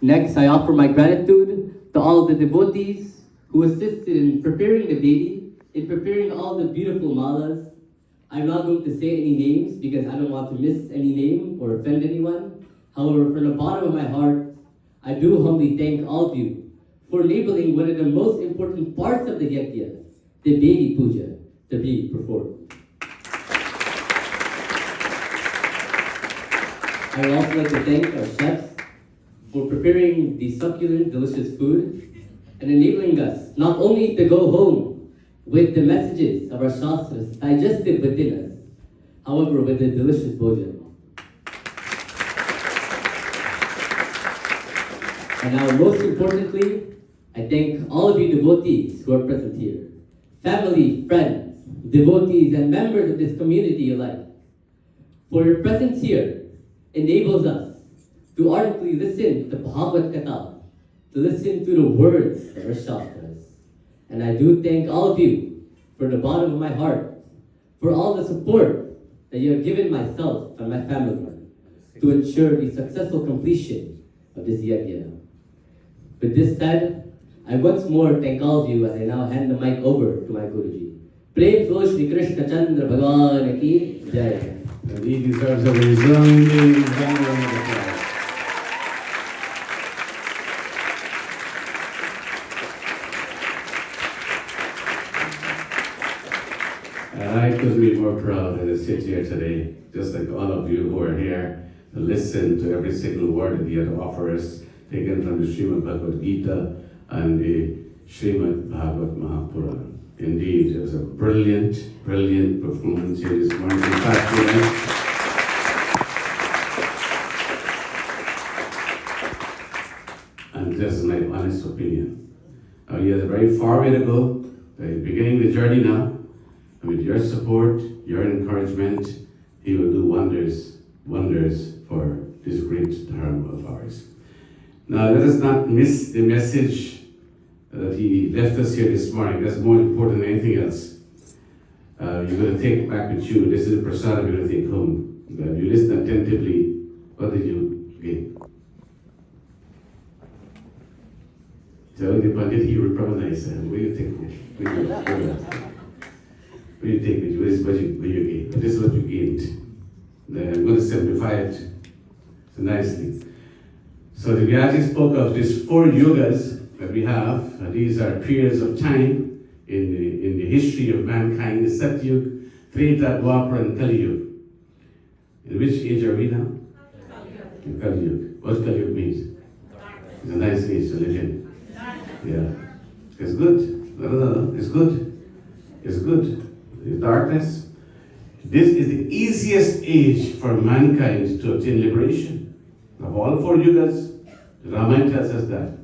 Next, I offer my gratitude to all of the devotees who assisted in preparing the Devi, in preparing all the beautiful malas. I'm not going to say any names because I don't want to miss any name or offend anyone. However, from the bottom of my heart, I do humbly thank all of you for enabling one of the most important parts of the yagna, the Devi Puja, to be performed. I would also like to thank our chefs for preparing the succulent, delicious food and enabling us not only to go home with the messages of our shastras digested within us, however, with a delicious bhojan. And now, most importantly, I thank all of you devotees who are present here, family, friends, devotees, and members of this community alike. For your presence here enables us to ardently listen to Bhagavad Gita, to listen to the words of our shastras. And I do thank all of you from the bottom of my heart for all the support that you have given myself and my family to ensure the successful completion of this yagna. With this said, I once more thank all of you as I now hand the mic over to my Guruji. Prem Flo Shri Krishna Chandra Bhagavan Ki Jai. And he deserves a resounding round of applause. And I couldn't be more proud to sit here today, just like all of you who are here, to listen to every single word that he had to offer us, taken from the Srimad Bhagavad Gita and the Srimad Bhagavad Mahapurana. Indeed, it was a brilliant, brilliant performance here this morning. In fact, and this is my honest opinion. He has a very far way to go. He's beginning the journey now. And with your support, your encouragement, he will do wonders, wonders for this great dharma of ours. Now, let us not miss the message that he left us here this morning. That's more important than anything else. You're going to take back with you. This is the prasad you're going to take home. You listen attentively. What did you get? Tell the Pandit he will probably say, what do you take home? What do you take with you? What you gained? This is what you gained. Then I'm going to simplify it. It's a nice thing. So the Guruji spoke of these 4 yugas that we have. These are periods of time in the history of mankind: the Satyug, Treta, Dwapara, and Kali Yuga. In which age are we now? In Kali Yuga. What Kali Yuga means? It's a nice age to live in. Yeah. It's good. No. It's good. It's good. It's darkness. This is the easiest age for mankind to obtain liberation. Of all 4 yugas, the Ramayana tells us that.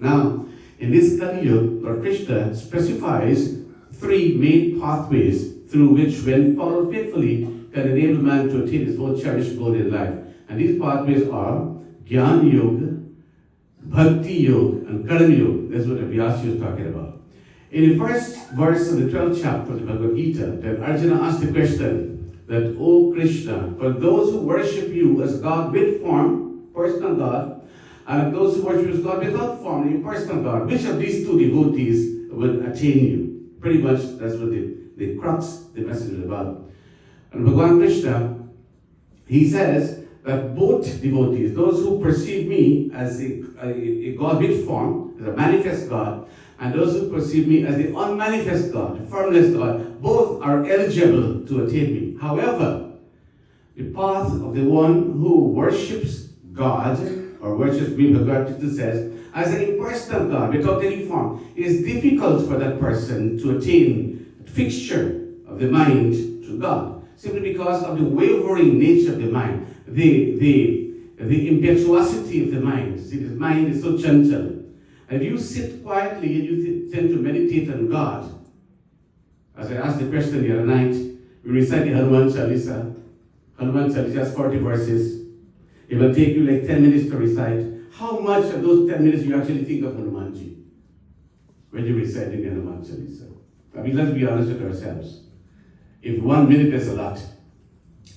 Now, in this Kali Yuga, Lord Krishna specifies three main pathways through which, when followed faithfully, can enable man to attain his most cherished goal in life. And these pathways are Jnana Yoga, Bhakti Yoga, and Karma Yoga. That's what Vyasa is talking about. In the first verse of the 12th chapter of the Bhagavad Gita, that Arjuna asked the question that, O Krishna, for those who worship you as God with form, personal God, and those who worship you as God without form, impersonal God, which of these two devotees will attain you? Pretty much that's what the crux, the message is about. And Bhagavan Krishna, he says that both devotees, those who perceive me as a God with form, as a manifest God, and those who perceive me as the unmanifest God, the formless God, both are eligible to attain me. However, the path of the one who worships God, or worships me, Bhagavad Gita says, as an impersonal God, without any form, it is difficult for that person to attain fixture of the mind to God, simply because of the wavering nature of the mind, the impetuosity of the mind. See, the mind is so gentle. And if you sit quietly and you tend to meditate on God, as I asked the question the other night, we recite the Hanuman Chalisa. Hanuman Chalisa has 40 verses. It will take you like 10 minutes to recite. How much of those 10 minutes you actually think of Hanumanji when you recite the Hanuman Chalisa? I mean, let's be honest with ourselves. If 1 minute is a lot.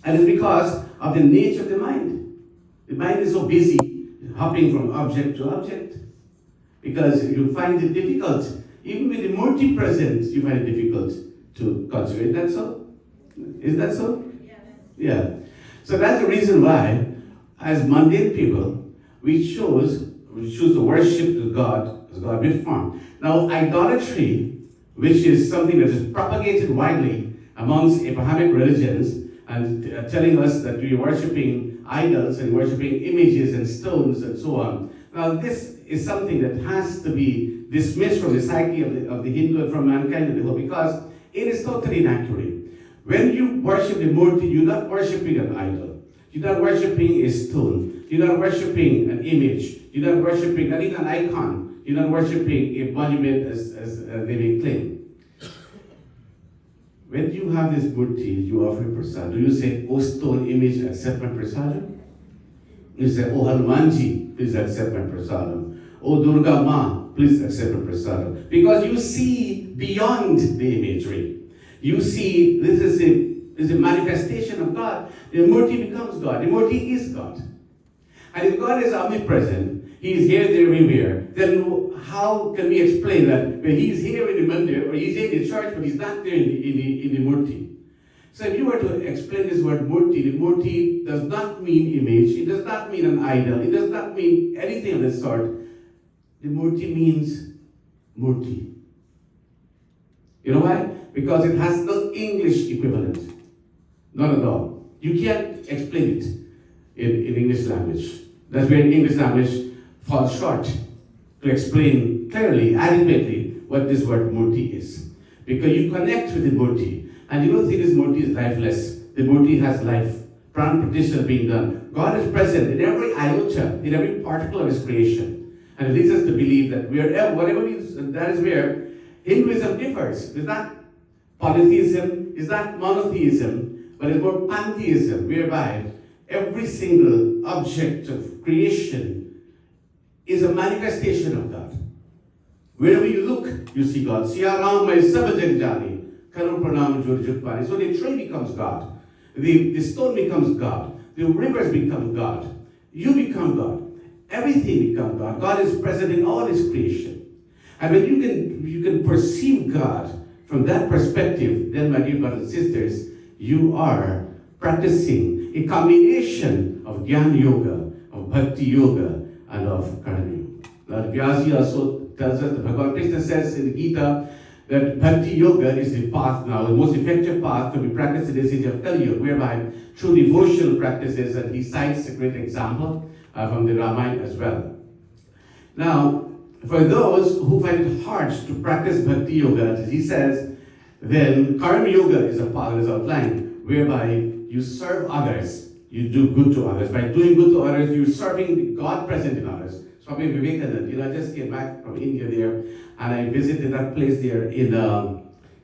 And it's because of the nature of the mind. The mind is so busy, hopping from object to object. Because you find it difficult, even with the Murti present, you find it difficult to concentrate. Is that so? Is that so? Yes. Yeah. So that's the reason why, as mundane people, we choose to worship the God as God with form. Now, idolatry, which is something that is propagated widely amongst Abrahamic religions, and telling us that we are worshipping idols and worshipping images and stones and so on. Now, this is something that has to be dismissed from the psyche of the Hindu and from mankind as a whole, because it is totally inaccurate. When you worship the Murti, you're not worshipping an idol. You're not worshipping a stone. You're not worshipping an image. You're not worshipping not even an icon. You're not worshipping a monument as they may claim. When you have this Murti, you offer prasad. Do you say, "Oh stone image, accept my prasad"? You say, "Oh Hanumanji, please accept my prasadam. Oh Durga Ma, please accept my prasadam." Because you see beyond the imagery. You see this is a manifestation of God. The Murti becomes God. The Murti is God. And if God is omnipresent, He is here, there, everywhere, then how can we explain that when He's here in the mandir, or He's in the church, but He's not there in the Murti? So if you were to explain this word Murti, the Murti does not mean image, it does not mean an idol, it does not mean anything of this sort. The Murti means Murti. You know why? Because it has no English equivalent. Not at all. You can't explain it in English language. That's where English language falls short to explain clearly, adequately what this word Murti is. Because you connect with the Murti. And you don't think this Murti is lifeless. The Murti has life. Pran Pratishtha being done. God is present in every iota, in every particle of His creation. And it leads us to believe that whatever it is, that is where Hinduism differs. It's not polytheism, it's not monotheism, but it's more pantheism, whereby every single object of creation is a manifestation of God. Wherever you look, you see God. Siya Ram mai sab jag jani. So the tree becomes God. The stone becomes God. The rivers become God. You become God. Everything becomes God. God is present in all His creation. And when you can perceive God from that perspective, then my dear brothers and sisters, you are practicing a combination of Jnana Yoga, of Bhakti Yoga, and of Karma Yoga. Now, Vyasa also tells us, the Bhagavad Krishna says in the Gita, that Bhakti Yoga is the path now, the most effective path to be practiced in this age of Kali Yuga, whereby through devotional practices, and he cites a great example from the Ramayana as well. Now, for those who find it hard to practice Bhakti Yoga, as he says, then Karma Yoga is a path that is outlined, whereby you serve others, you do good to others. By doing good to others, you're serving the God present in others. Swami Vivekananda. I just came back from India there, and I visited that place there in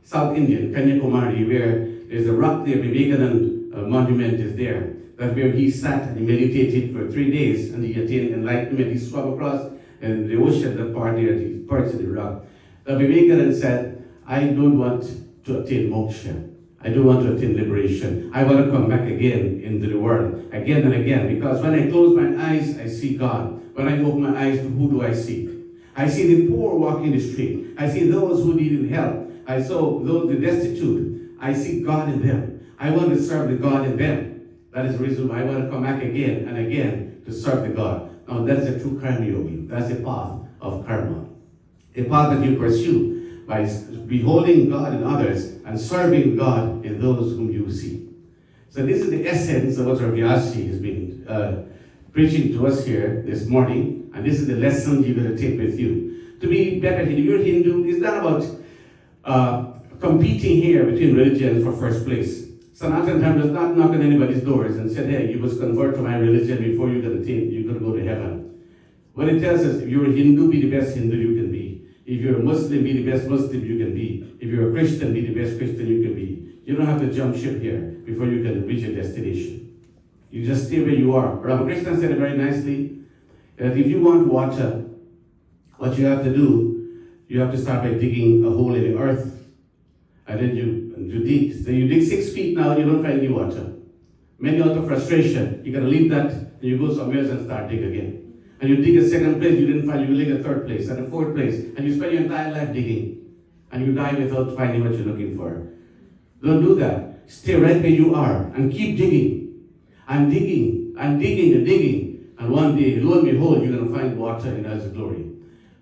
South Indian, Kanyakumari, where there's a rock there, Vivekananda monument is there. That's where he sat and he meditated for 3 days, and he attained enlightenment. He swam across in the ocean, that part there, he perched in the rock. The Vivekananda said, I don't want to attain moksha. I don't want to attain liberation. I want to come back again into the world, again and again, because when I close my eyes, I see God. When I open my eyes, who do I see? I see the poor walking the street. I see those who needed help. I saw those the destitute. I see God in them. I want to serve the God in them. That is the reason why I want to come back again and again to serve the God. Now that is a true karma yogi. That's a path of karma. A path that you pursue by beholding God in others and serving God in those whom you see. So this is the essence of what Vyasi has been preaching to us here this morning. And this is the lesson you're going to take with you. To be better Hindu. You're Hindu. It's not about competing here between religions for first place. Sanatana Dharma does not knock on anybody's doors and say, hey, you must convert to my religion before you're going to go to heaven. What it tells us, if you're a Hindu, be the best Hindu you can be. If you're a Muslim, be the best Muslim you can be. If you're a Christian, be the best Christian you can be. You don't have to jump ship here before you can reach your destination. You just stay where you are. Ramakrishna said it very nicely, that if you want water, what you have to do, you have to start by digging a hole in the earth. And then you dig. So you dig 6 feet now, you don't find any water. Many out of frustration, you gotta leave that, and you go somewhere else and start dig again. And you dig a second place, you didn't find, you dig a third place, and a fourth place, and you spend your entire life digging. And you die without finding what you're looking for. Don't do that. Stay right where you are, and keep digging. And digging, and digging, and digging. And one day, lo and behold, you're gonna find water in God's glory.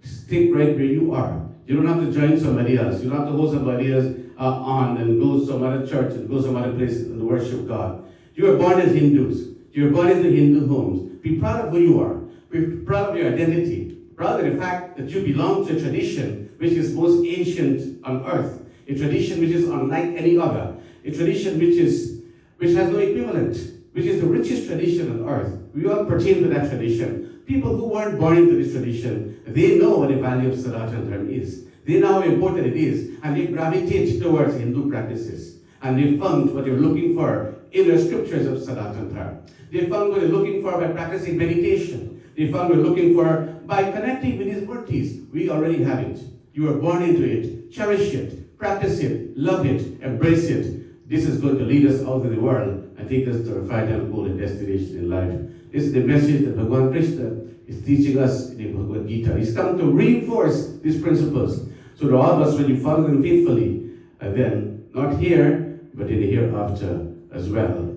Stick right where you are. You don't have to join somebody else. You don't have to hold somebody else on and go to some other church and go some other place and worship God. You were born as Hindus. You were born into Hindu homes. Be proud of who you are. Be proud of your identity. Proud of the fact that you belong to a tradition which is most ancient on earth. A tradition which is unlike any other. A tradition which has no equivalent. Which is the richest tradition on earth. We all pertain to that tradition. People who weren't born into this tradition, they know what the value of Sanatana Dharma is. They know how important it is, and they gravitate towards Hindu practices. And they found what they're looking for in the scriptures of Sanatana Dharma. They found what they're looking for by practicing meditation. They found what they're looking for by connecting with these murtis. We already have it. You were born into it. Cherish it. Practice it. Love it. Embrace it. This is going to lead us out of the world and take us to our final goal and destination in life. This is the message that Bhagavan Krishna is teaching us in the Bhagavad Gita. He's come to reinforce these principles. So to all of us, when you follow them faithfully, then not here, but in the hereafter as well,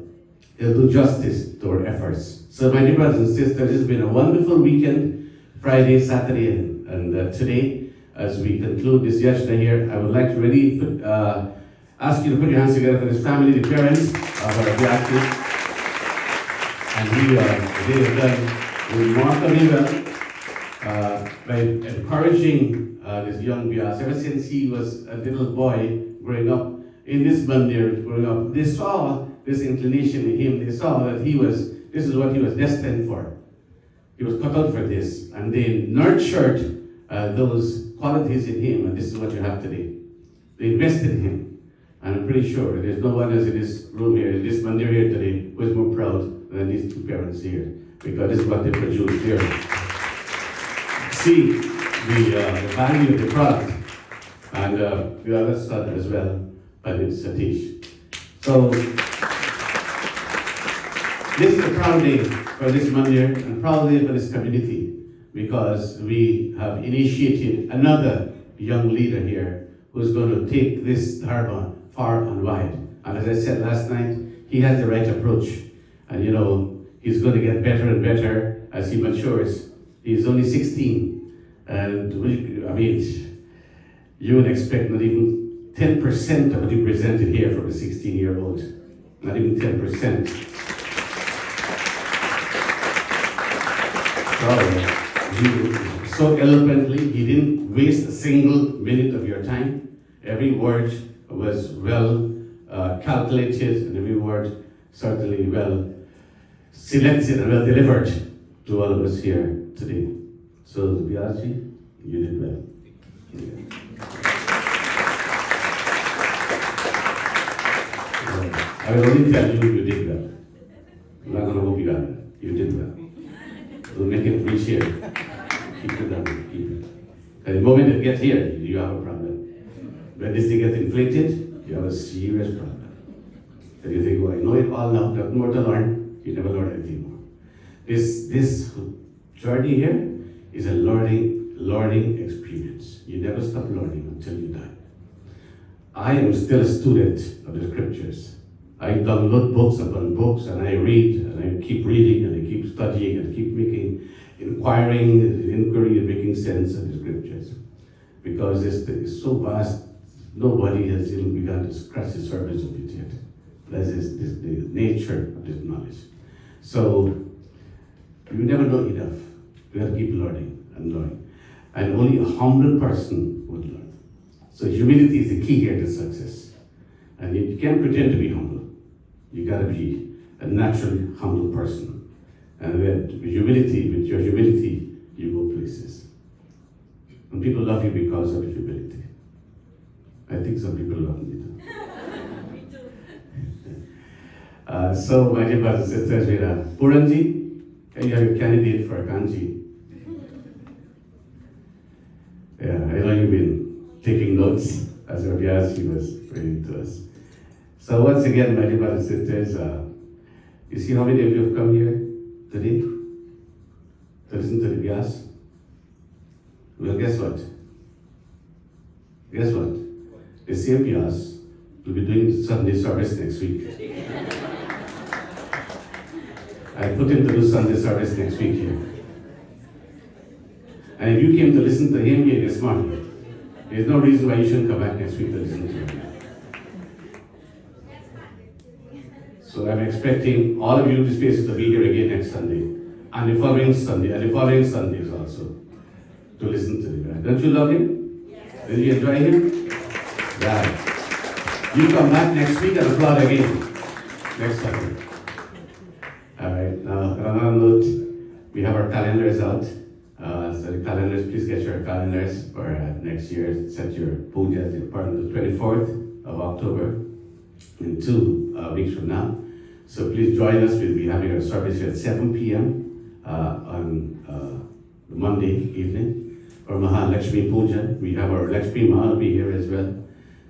it'll do justice to our efforts. So my dear brothers and sisters, this has been a wonderful weekend, Friday, Saturday, and today, as we conclude this yagna here, I would like to really ask you to put your hands together for this family, the parents of our Vyasi. And they have done remarkably well by encouraging this young Vyas. Ever since he was a little boy growing up in this mandir, growing up, they saw this inclination in him. They saw that this is what he was destined for. He was cut out for this. And they nurtured those qualities in him, and this is what you have today. They invested in him. And I'm pretty sure that there's no one else in this room here, in this mandir here today, who is more proud than these two parents here, because this is what they produced here. See the value of the product, and the other son as well, Pandit Satish. So this is a proud day for this mandir and proud day for this community, because we have initiated another young leader here who's going to take this dharma far and wide. And as I said last night, he has the right approach. And he's going to get better and better as he matures. He's only 16. And you would expect not even 10% of what he presented here from a 16-year-old. Not even 10%. So eloquently, he didn't waste a single minute of your time. Every word was well calculated, and every word certainly well selected and well delivered to all of us here today. So, Biaji, you did well. Yeah. I will only tell you you did well. I'm not going to hope you got it. You did well. We'll make it reach here. Keep it down. Keep it. And the moment it gets here, you have a problem. When this thing gets inflated, you have a serious problem. Then you think, oh, I know it all now, nothing more to learn. You never learn anything more. This journey here is a learning experience. You never stop learning until you die. I am still a student of the scriptures. I download books upon books, and I read, and I keep reading, and I keep studying, and I keep inquiring, inquiry, and making sense of the scriptures. Because it's so vast, nobody has even begun to scratch the surface of it yet. That is the nature of this knowledge. So, you never know enough. You have to keep learning and learning. And only a humble person would learn. So humility is the key here to success. And you can't pretend to be humble. You gotta be a naturally humble person. And with your humility, you go places. And people love you because of your humility. I think some people love me too. Me too. So, my dear brothers and sisters, Puranji, can you have your candidate for Kanji? Yeah, I know you've been taking notes as Rabiashi was reading to us. So once again, my dear brothers and sisters, you see how many of you have come here today to listen to the Vyas? Well, guess what? Guess what? The same Vyas will be doing Sunday service next week. I put him to do Sunday service next week here. And if you came to listen to him here this morning, there's no reason why you shouldn't come back next week to listen to him. So I'm expecting all of you to space to be here again next Sunday, and the following Sunday, and the following Sundays also, to listen to the guy. Don't you love him? Yes. Did you enjoy him? Yeah. You come back next week and applaud again next Sunday. All right. Now, on another note, we have our calendars out. So the calendars, please get your calendars for next year. Set your puja on the 24th of October, in 2 weeks from now. So please join us. We'll be having our service here at 7 p.m. On the Monday evening for Mahalakshmi Puja. We have our Lakshmi Mahal be here as well.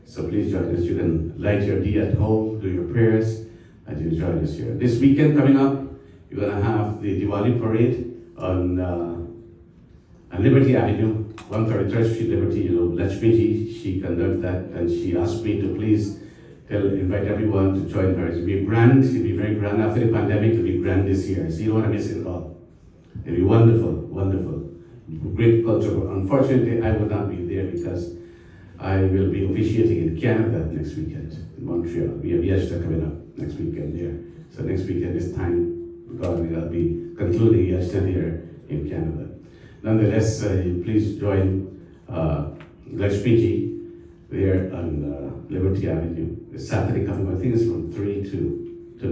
So please join us. You can light your diya at home, do your prayers, and you join us here. This weekend coming up, you're going to have the Diwali parade on Liberty Avenue, 133rd Street, Liberty. You know, Lakshmi ji, she conducts that, and she asked me to please invite everyone to join her. It'll be grand, it'll be very grand. After the pandemic, it'll be grand this year. So you don't want to miss it all. It'll be wonderful, wonderful. Great culture. Unfortunately, I will not be there because I will be officiating in Canada next weekend, in Montreal. We have Yashta coming up next weekend there. So next weekend, this time, God will I'll be concluding Yashta here in Canada. Nonetheless, please join Lakshmi ji there on Liberty Avenue. It's Saturday coming, I think it's from 3 to 9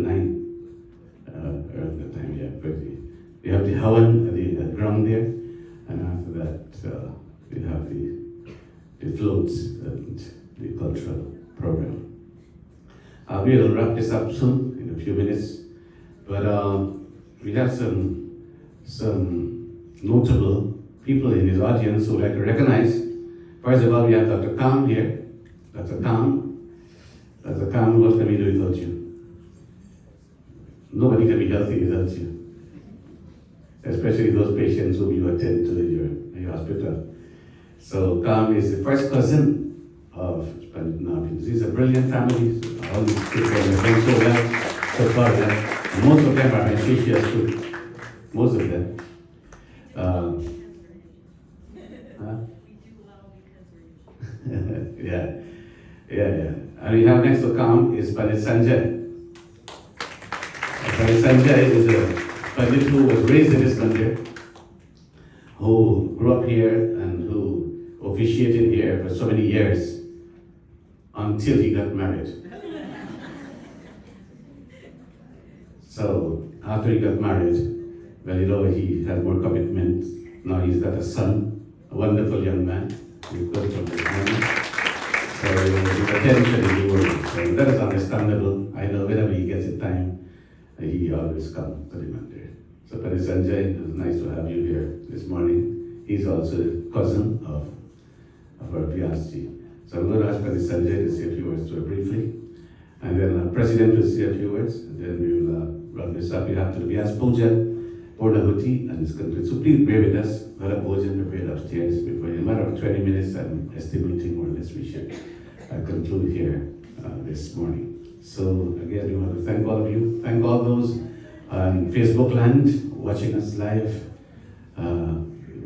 around that time, yeah. But we have the Havan at the ground there, and after that, we have the floats and the cultural program. We'll wrap this up soon, in a few minutes, but we have some notable people in his audience who would like to recognize. First of all, we have Dr. Khan here. Dr. Khan. Dr. Khan, what can we do without you? Nobody can be healthy without you. Especially those patients whom you attend to in your hospital. So Khan is the first cousin of Pandit Navin. He's a brilliant family. All these people are doing so well so far. And most of them are ambitious too. Most of them. Huh? We do well because we're yeah. And we have next to come is Pandit Sanjay. Pandit Sanjay is a Pandit who was raised in this country, who grew up here and who officiated here for so many years until he got married. So after he got married, well, you know, he had more commitment Now he's got a son, a wonderful young man. We've got from this morning. So his attention is yours. So that is understandable. I know whenever he gets a time, he always comes to the mandir. So Pandit Sanjay, it was nice to have you here this morning. He's also a cousin of our Vyasji. So I'm going to ask Pandit Sanjay to say a few words to her briefly. And then the President will say a few words. And then we will run this up. We have to the Vyas Puja, Purnahuti, and it's complete. So please bear with us. Vara Bhojan prepared upstairs before. In a matter of 20 minutes, I'm estimating more or less we should conclude here this morning. So again, we want to thank all of you. Thank all those on Facebook land watching us live.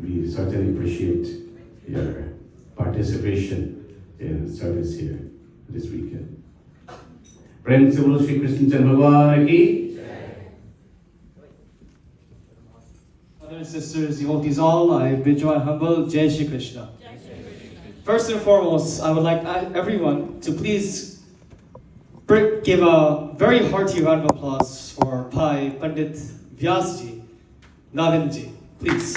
We certainly appreciate your participation in service here this weekend. Prem se bolo Shri Krishna Janma Bhagwan ki. Brothers and sisters, devotees all, I bid you a humble Jai Shri Krishna. First and foremost, I would like everyone to please give a very hearty round of applause for Bhai Pandit Vyasji, Navinji, please.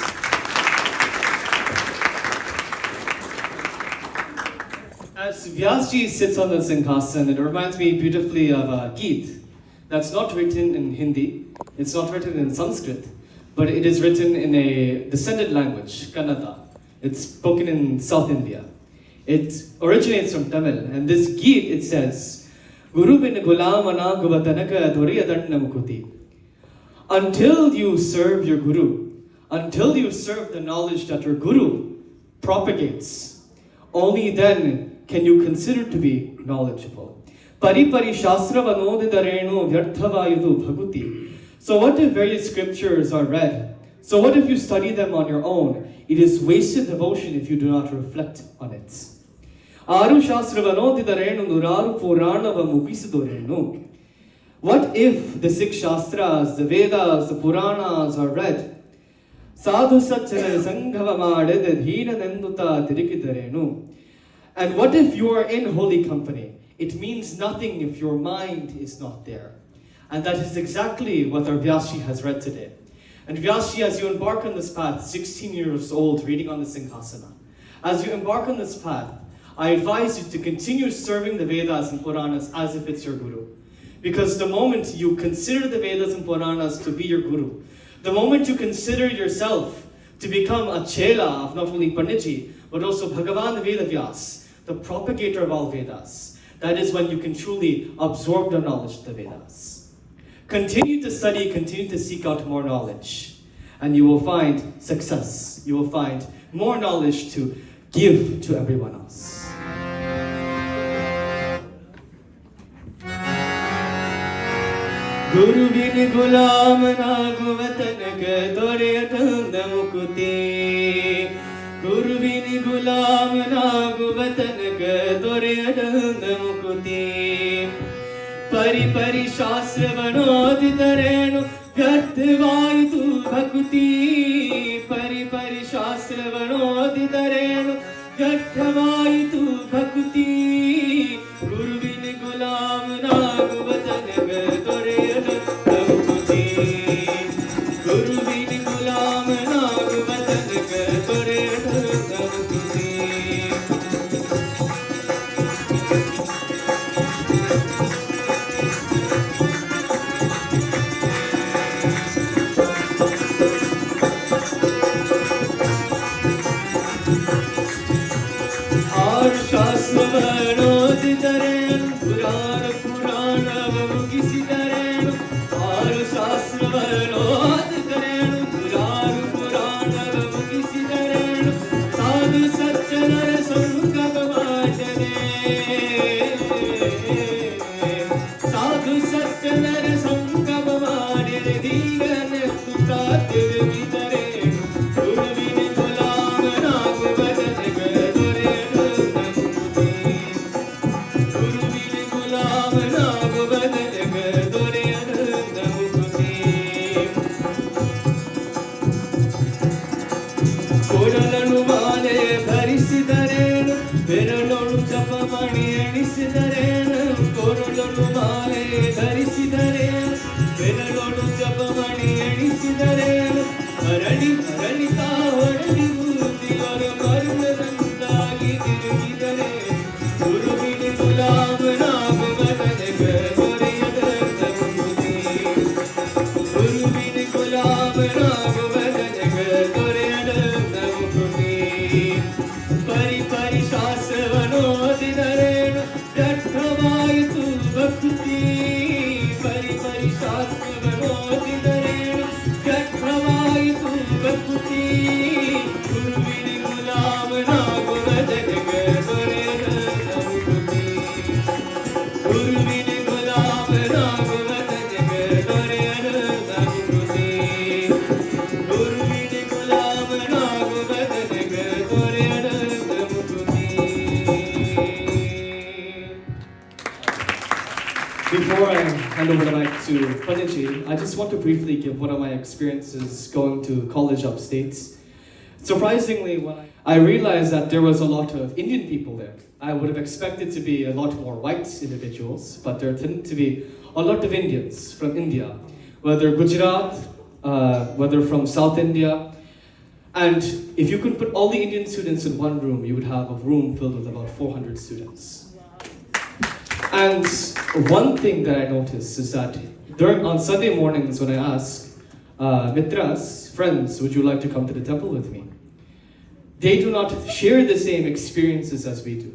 As Vyasji sits on the Singhasan, it reminds me beautifully of a Gita that's not written in Hindi, it's not written in Sanskrit, but it is written in a descended language, Kannada. It's spoken in South India. It originates from Tamil, and this Gita, it says, Guru bin gulamana guvatanaka dhuriyadanna mukuti. Until you serve your Guru, until you serve the knowledge that your Guru propagates, only then can you consider to be knowledgeable. Pari pari shastra vanodidareno vyarthavayudu bhaguti. So what if various scriptures are read? So what if you study them on your own? It is wasted devotion if you do not reflect on it. Aru shastra vanodidareno nuraru puranava mugisidoreno. What if the 6 Shastras, the Vedas, the Puranas are read? Sadhu satchana sanghava maded dhina nenduta tirikidarenu. And what if you are in holy company? It means nothing if your mind is not there. And that is exactly what our Vyasji has read today. And Vyasji, as you embark on this path, 16 years old, reading on the Singhasana, as you embark on this path, I advise you to continue serving the Vedas and Puranas as if it's your Guru. Because the moment you consider the Vedas and Puranas to be your Guru, the moment you consider yourself to become a chela of not only Panditji, but also Bhagavan Vedavyas, the propagator of all Vedas, that is when you can truly absorb the knowledge of the Vedas. Continue to study, continue to seek out more knowledge, and you will find success. You will find more knowledge to give to everyone else. Guru bin gulam na guvatan ke dore danda mukuti. Guru bin gulam na guvatan ke dore danda mukuti. Pari pari shastra vanodidareno vyarthavayudu bhakuti. Pari pari shastra vanodidareno vyarthavayudu bhakuti. Guru bin gulam na guvatan ke dore danda mukuti. Guru bin gulam na guvatan ke dore danda mukuti. Shastra ತಿರುಗಿದರೆ ಗುರುವಿನ ಗುಲಾಮನಾಗುವವನ ದೊರೆಯದ ಮುಕ್ತಿ ಗುರುವಿನ ಗುಲಾಮನಾಗುವವನ ದೊರೆಯದ ಮುಕ್ತಿ ಪರಿ ಪರಿ ಶಾಸ್ತ್ರವನೋದಿದರೇನು ವ್ಯರ್ಥವಾಯಿತು ಭಕ್ತಿ ಪರಿ ಪರಿ ಶಾಸ್ತ್ರವನೋದಿದರೇನು ವ್ಯರ್ಥವಾಯಿತು ಭಕ್ತಿ ಗುರುವಿನ ಗುಲಾಮನಾಗುವವನ ದೊರೆಯದ ಮುಕ್ತಿ ಗುರುವಿನ ಗುಲಾಮನಾಗುವವನ ದೊರೆಯದ ಮುಕ್ತಿ ಗುರುವಿನ ಗುಲಾಮನಾಗುವವನ ದೊರೆಯದ ಮುಕ್ತಿ. Before I hand over the mic to Panditji, I just want to briefly give one of my experiences going to college upstate. Surprisingly, when I realized that there was a lot of Indian people there. I would have expected to be a lot more white individuals, but there tended to be a lot of Indians from India, whether Gujarat, whether from South India. And if you could put all the Indian students in one room, you would have a room filled with about 400 students. And one thing that I noticed is that on Sunday mornings when I ask Mitras, friends, would you like to come to the temple with me? They do not share the same experiences as we do.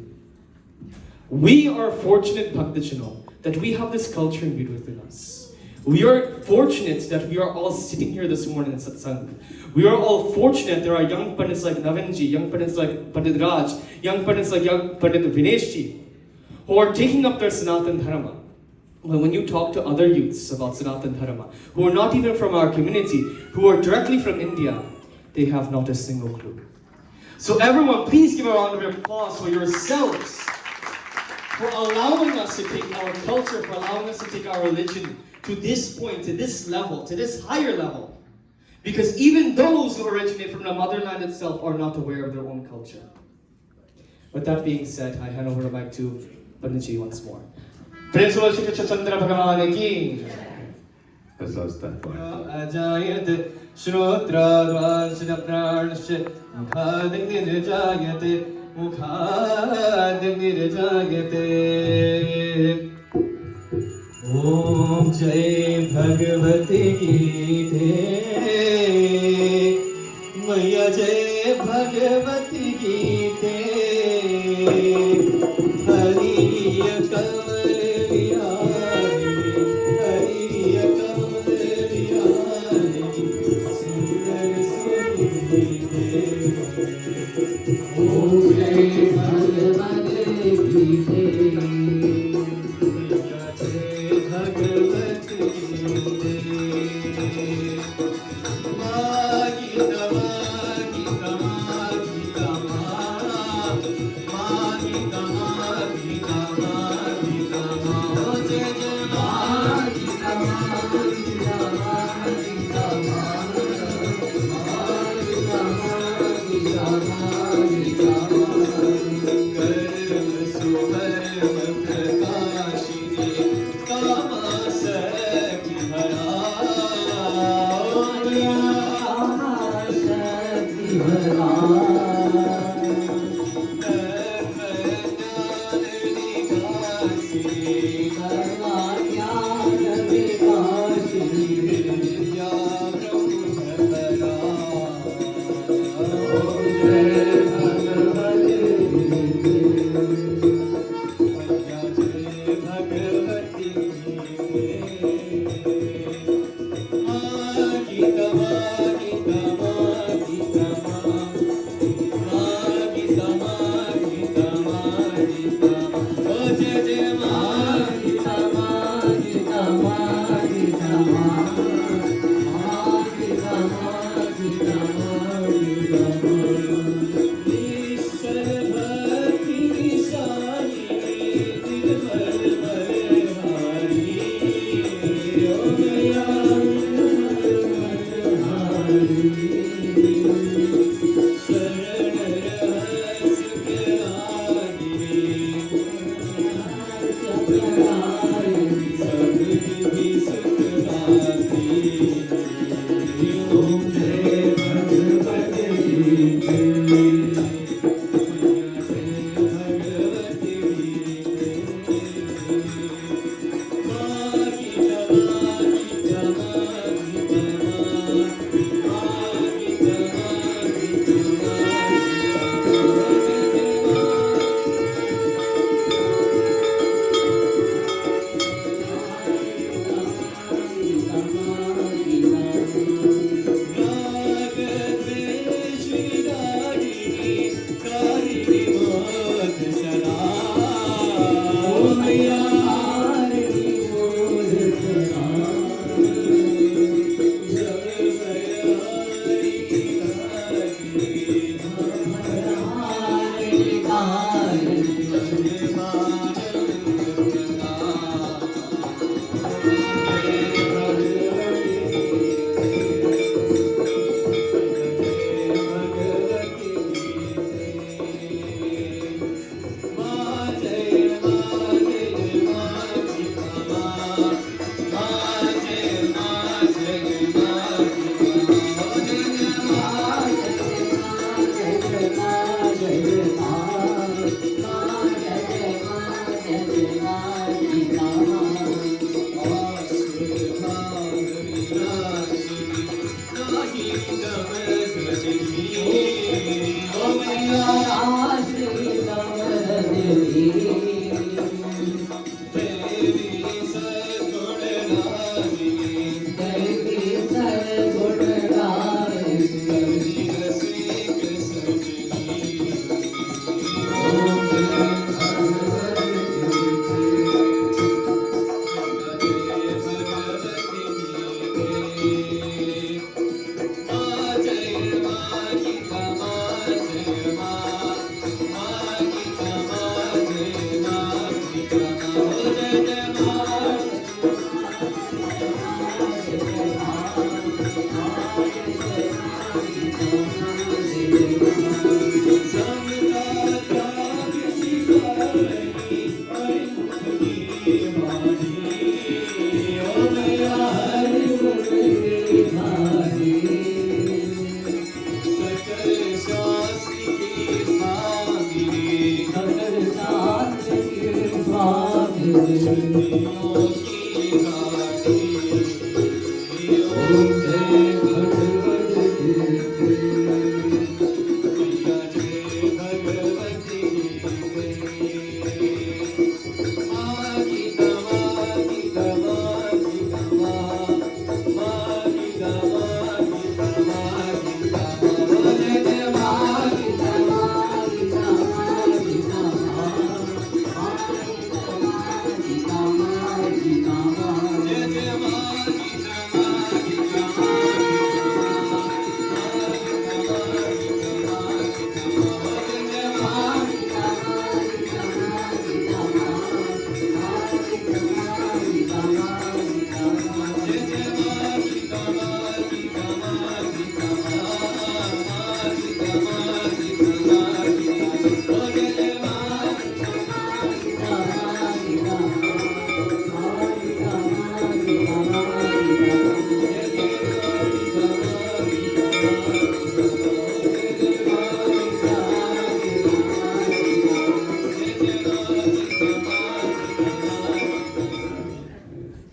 We are fortunate, Bhaktijano, that we have this culture imbued within us. We are fortunate that we are all sitting here this morning in satsang. We are all fortunate there are young Pandits like Navinji, young Pandits like Pandit Raj, young Pandits like young Pandit Vineshji, who are taking up their Sanatan Dharma. But when you talk to other youths about Sanatan Dharma, who are not even from our community, who are directly from India, they have not a single clue. So everyone, please give a round of applause for yourselves, for allowing us to take our culture, for allowing us to take our religion to this point, to this level, to this higher level. Because even those who originate from the motherland itself are not aware of their own culture. With that being said, I hand over the mic to Panditji once more. Principal Shri Chandra Bhagavan ki. Let's all stand for it. Ajayat Shrotra Pranasya Mukhadnirjayate Mukhadnirjayate. Om Jai Bhagavati Gita Maya Jai Bhagavati Gita Hariya Kamaliyani Hariya Kamaliyani Sundar Sundite Om Jai Bhagavati Gita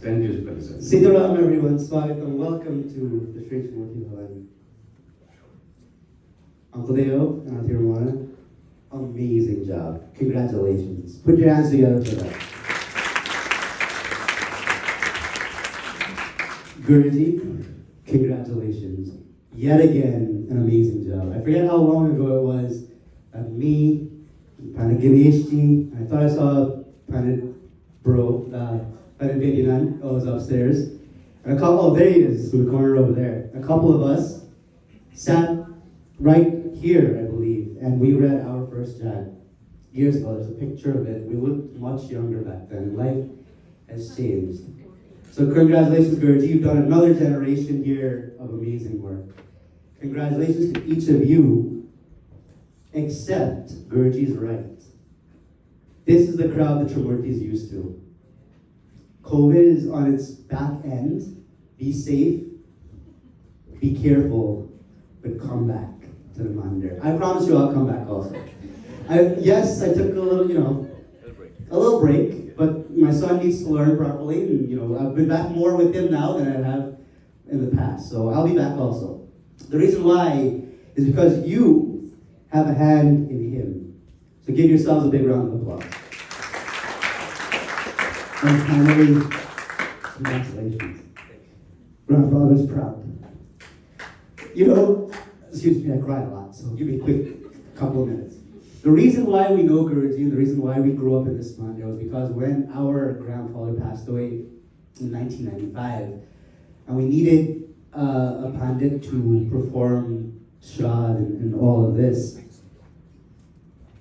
Thank you, Professor. Sitaram, everyone. Swagatam. Welcome to the Sri Murti Bhavan. Uncle Deo and Auntie Ramona, amazing job. Congratulations. Put your hands together for that. Guruji, congratulations. Yet again, an amazing job. I forget how long ago it was that me, Pandit Ganeshji, I thought I saw Pandit Bro, Pandit Vedyanan was upstairs. And a couple, oh, there he is, in the corner over there. A couple of us sat right here, I believe, and we read our first Jag years ago. There's a picture of it. We looked much younger back then. Life has changed. So congratulations, Guruji. You've done another generation here of amazing work. Congratulations to each of you, except Guruji's right. This is the crowd that Trimurti is used to. COVID is on its back end. Be safe, be careful, but come back to the mandir. I promise you I'll come back also. Yes, I took a little break, but my son needs to learn properly, and I've been back more with him now than I have in the past, so I'll be back also. The reason why is because you have a hand in him. So give yourselves a big round of applause. And finally, congratulations. Grandfather's proud. Excuse me, I cried a lot, so give me a quick couple of minutes. The reason why we know Guruji, the reason why we grew up in this mandir was because when our grandfather passed away in 1995, and we needed a Pandit to perform Shraddh and all of this,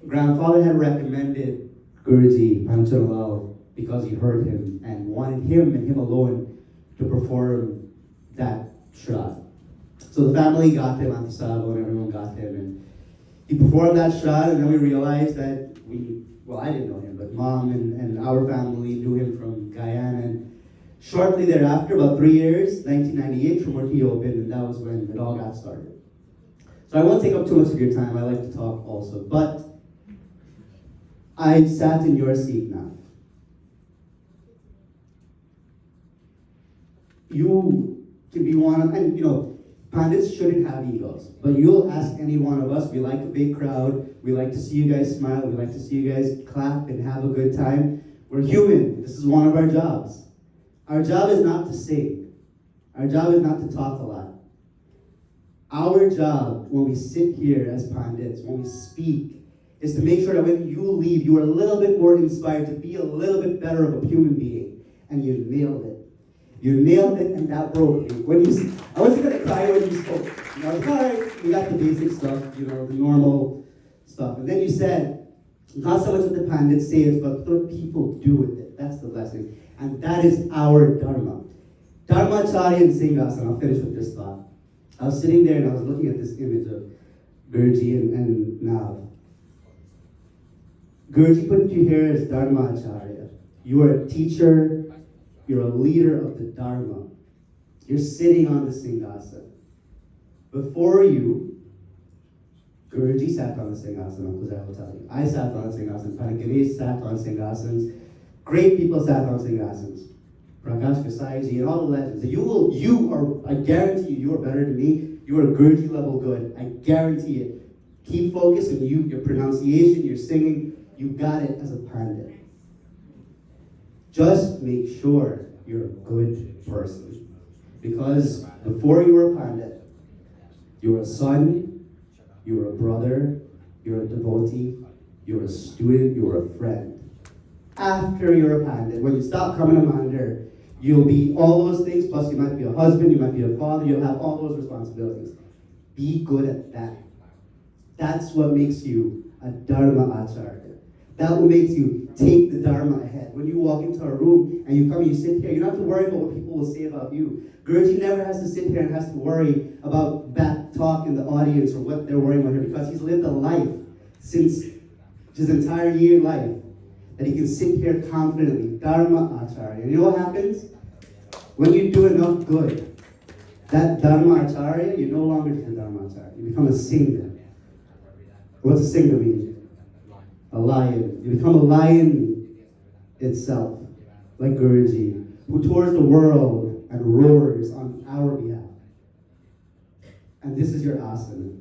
grandfather had recommended Guruji Panchalal because he heard him and wanted him and him alone to perform that shraddh. So the family got him, Auntie Sabo and everyone got him, and he performed that shraddh, and then we realized that I didn't know him, but Mom and our family knew him from Guyana. And shortly thereafter, about 3 years, 1998, Trimurti opened, and that was when it all got started. So I won't take up too much of your time. I like to talk also, but I sat in your seat now. You can be one of, and Pandits shouldn't have egos, but you'll ask any one of us. We like a big crowd. We like to see you guys smile. We like to see you guys clap and have a good time. We're human. This is one of our jobs. Our job is not to sing. Our job is not to talk a lot. Our job when we sit here as Pandits, when we speak, is to make sure that when you leave, you are a little bit more inspired to be a little bit better of a human being. And you nailed it. You nailed it, and that broke me. I wasn't gonna cry when you spoke. And I was like, all right, we got the basic stuff, the normal stuff. And then you said, not so much what the Pandits say, but what people do with it. That's the blessing. And that is our Dharma. Dharmacharya and Singhasan. I'll finish with this thought. I was sitting there and I was looking at this image of Guruji and Nav. Guruji put you here as Dharmacharya. You are a teacher. You're a leader of the Dharma. You're sitting on the Singhasan. Before you, Guruji sat on the Singhasan, Uncle Zach will tell you. I sat on the Singhasan. Pandit Ganesh sat on Singhasans. Great people sat on Singhasans. Prakash Kasaiji and all the legends. I guarantee you are better than me. You are Guruji level good. I guarantee it. Keep focused on your pronunciation, your singing. You got it as a Pandit. Just make sure you're a good person. Because before you were a Pandit, you were a son, you were a brother, you're a devotee, you're a student, you're a friend. After you're a Pandit, when you stop coming a Mandir, you'll be all those things, plus you might be a husband, you might be a father, you'll have all those responsibilities. Be good at that. That's what makes you a Dharma Acharya. That will make you take the Dharma ahead. When you walk into a room and you come and you sit here, you don't have to worry about what people will say about you. Guruji never has to sit here and has to worry about back talk in the audience or what they're worrying about here, because he's lived a life since his entire year life that he can sit here confidently. Dharma Acharya. And you know what happens? When you do enough good, that Dharma Acharya, you're no longer just a Dharma Acharya. You become a Singha. What's a Singha mean? A lion. You become a lion itself, like Guruji, who tours the world and roars on our behalf. And this is your asana.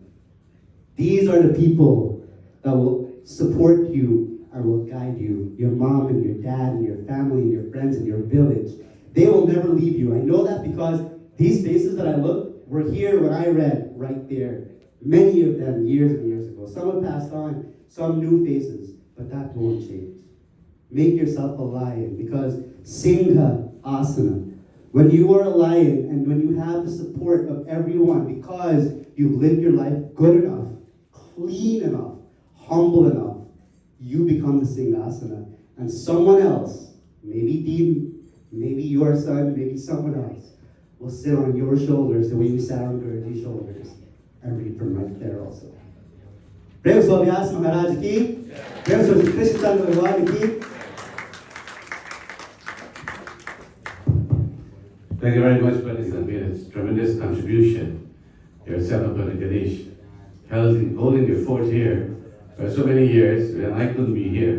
These are the people that will support you and will guide you. Your mom and your dad and your family and your friends and your village. They will never leave you. I know that because these faces that I look were here when I read right there. Many of them years and years ago. Some have passed on. Some new faces, but that won't change. Make yourself a lion, because Singha Asana. When you are a lion and when you have the support of everyone, because you've lived your life good enough, clean enough, humble enough, you become the Singha-asana. And someone else, maybe Dean, maybe your son, maybe someone else, will sit on your shoulders the way you sat on Guruji's shoulders and read from right there also. Prem Swavyas Maharaj ki, Prem Swami Krishna Chandra Bhagwan ki. Thank you very much, Pandit. It's made a tremendous contribution. Yourself and Pandit Ganesh, holding your fort here for so many years when I couldn't be here,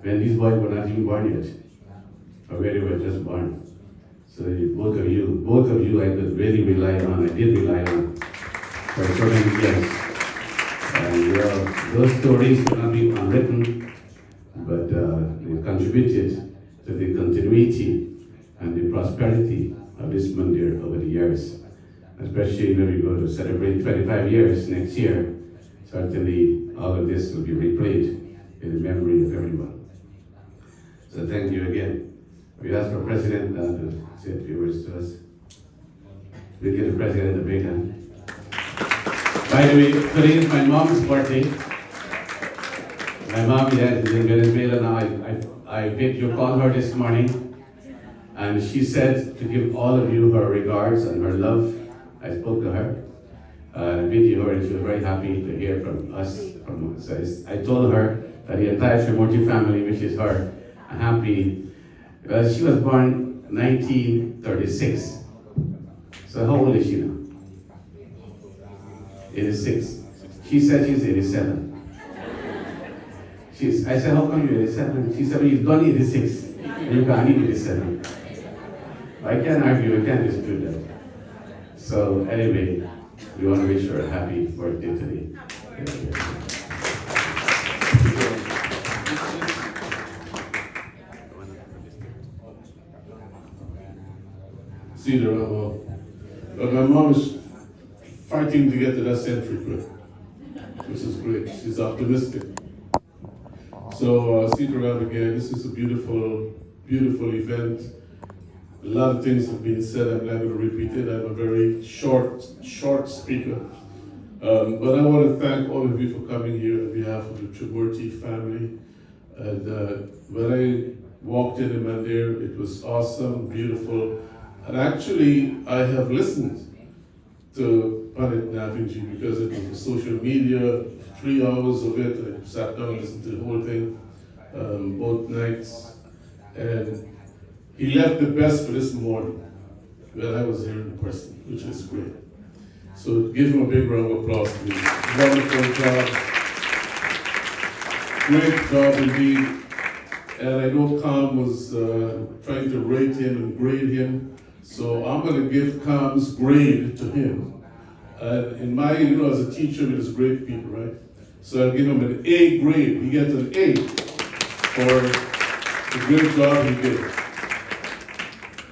when these boys were not even born yet, or when they were just born. So both of you I could really rely on, I did rely on for so many years. And those stories cannot be unwritten, but they contributed to the continuity and the prosperity of this mandir over the years. Especially when we go to celebrate 25 years next year, certainly all of this will be replayed in the memory of everyone. So thank you again. We ask our President to say a few words to us. We give the President a big hand. By the way, today is my mom's birthday. My mom, yes, is in Venezuela now. I video called her this morning, and she said to give all of you her regards and her love. I spoke to her, video her, and she was very happy to hear from us. So I told her that the entire Srimurti family wishes her a happy. Well, she was born 1936. So how old is she now? 86. She said she's 87. I said, how come you're 87? She said, well, you've done 86. And you got 87. I can't argue, I can't dispute that. So anyway, we want to wish her a happy birthday today. See the Ramona. But my mom is fighting to get to that century club, which is great. She's optimistic. So, see the Ram again. This is a beautiful, beautiful event. A lot of things have been said. I'm not going to repeat it. I'm a very short speaker. But I want to thank all of you for coming here on behalf of the Trimurti family. And when I walked in the mandir, it was awesome, beautiful. And actually, I have listened to Pandit Navin because it was the social media, 3 hours of it. I sat down and listened to the whole thing, both nights. And he left the best for this morning when I was here in person, which is great. So give him a big round of applause, please. Wonderful job. Great job indeed. And I know Kam was trying to rate him and grade him. So I'm going to give Kam's grade to him. In my, as a teacher, we just grade people, right? So I'll give him an A grade. He gets an A for the great job he did.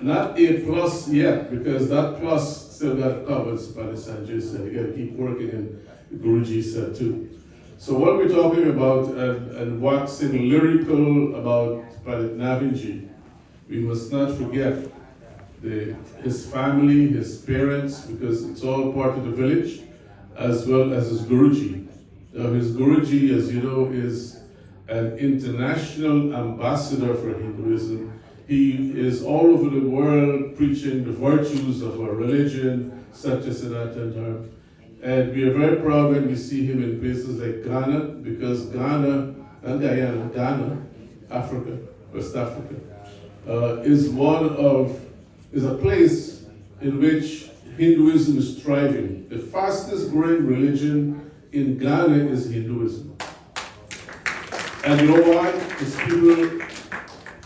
Not A plus yet, because that plus still got to come, as Pandit Sanjay said. You got to keep working, and Guruji said too. So what we're talking about and waxing lyrical about Pandit Navinji, we must not forget his family, his parents, because it's all part of the village, as well as his Guruji. His Guruji, as you know, is an international ambassador for Hinduism. He is all over the world preaching the virtues of our religion, such as Sanatana Dharma. And we are very proud when we see him in places like Ghana, because Ghana, and Guyana, Ghana, Africa, West Africa, is a place in which Hinduism is thriving. The fastest growing religion in Ghana is Hinduism. And you know why? It's people,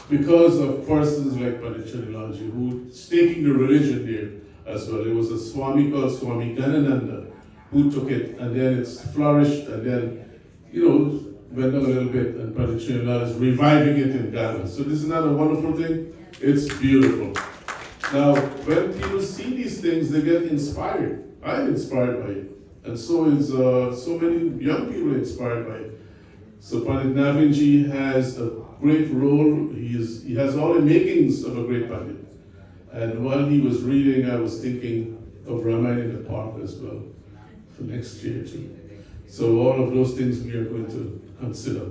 because of persons like Pandit Chadilaji, who staking the religion there as well. There was a Swami called Swami Ganananda who took it, and then it's flourished, and then, went down a little bit, and Pandit Chadilaji is reviving it in Ghana. So this is not a wonderful thing? It's beautiful. Now, when people see these things, they get inspired. I'm inspired by it. And so is so many young people inspired by it. So Pandit Navinji has a great role. He has all the makings of a great Pandit. And while he was reading, I was thinking of Ramayana in the park as well for next year too. So all of those things we are going to consider.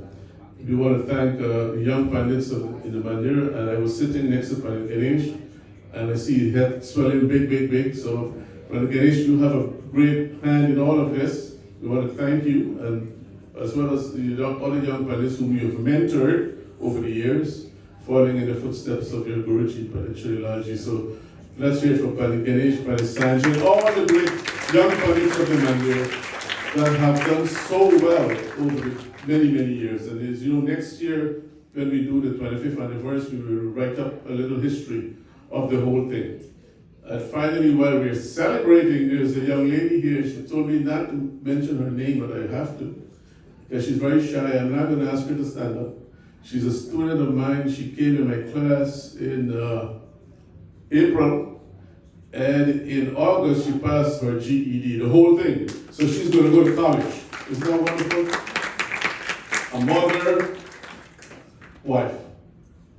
We want to thank the young Pandits in the mandir, and I was sitting next to Pandit Ganesh, and I see his head swelling big. So Pandit Ganesh, you have a great hand in all of this. We want to thank you, and as well as the other young Pandits whom you have mentored over the years, following in the footsteps of your Guruji, Pandit Chadilaji. So let's hear from Pandit Ganesh, Pandit Sanjay, all the great young Pandits of the mandir that have done so well over many years. And as you know, next year, when we do the 25th anniversary, we will write up a little history of the whole thing. And finally, while we're celebrating, there's a young lady here. She told me not to mention her name, but I have to, because she's very shy. I'm not going to ask her to stand up. She's a student of mine. She came in my class in April, and in August she passed her GED, the whole thing. So she's going to go to college. Isn't that wonderful? A mother, wife,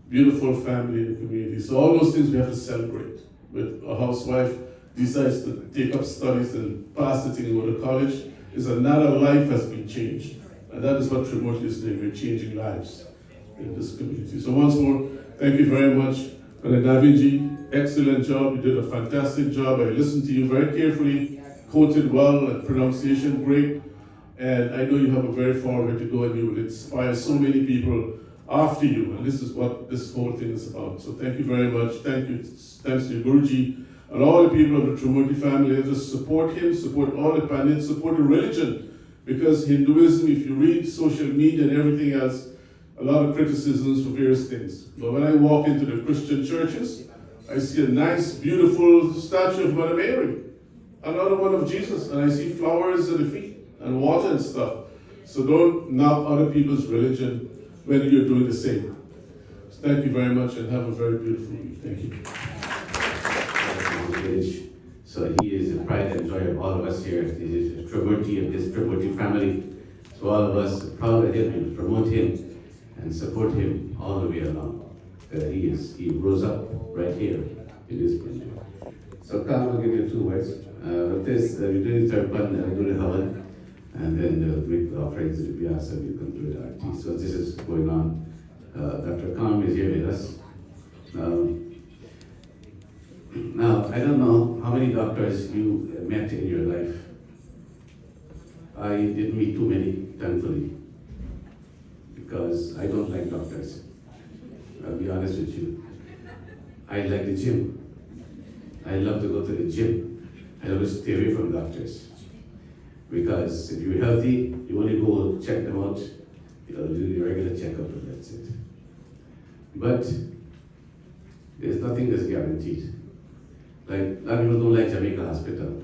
beautiful family in the community. So all those things we have to celebrate. With a housewife decides to take up studies and pass the thing and go to college, is another life has been changed. And that is what Trimurti is doing. We're changing lives in this community. So once more, thank you very much. And Navin, excellent job. You did a fantastic job. I listened to you very carefully, quoted well, and pronunciation great. And I know you have a very far way to go, and you will inspire so many people after you. And this is what this whole thing is about. So thank you very much. Thank you. Thanks to Guruji and all the people of the Trimurti family. Just support him, support all the Pandits, support the religion. Because Hinduism, if you read social media and everything else, a lot of criticisms for various things. But when I walk into the Christian churches, I see a nice, beautiful statue of Mother Mary, another one of Jesus, and I see flowers at the feet and water and stuff. So don't knock other people's religion when you're doing the same. So thank you very much and have a very beautiful week. Thank you. So he is the pride and joy of all of us here. He is a Trimurti of this Trimurti family. So all of us are proud of him and promote him and support him all the way along. He rose up right here in this country. So Khan will give you 2 words. With this, we do the Tarpan, do the Havan, and then with the offerings of the Vyasa, we conclude the arti. So this is going on. Dr. Khan is here with us. Now, I don't know how many doctors you met in your life. I didn't meet too many, thankfully, because I don't like doctors. I'll be honest with you. I like the gym. I love to go to the gym. I always stay away from doctors. Because if you're healthy, you only go check them out, do your regular checkup, and that's it. But there's nothing that's guaranteed. Like, a lot of people don't like Jamaica Hospital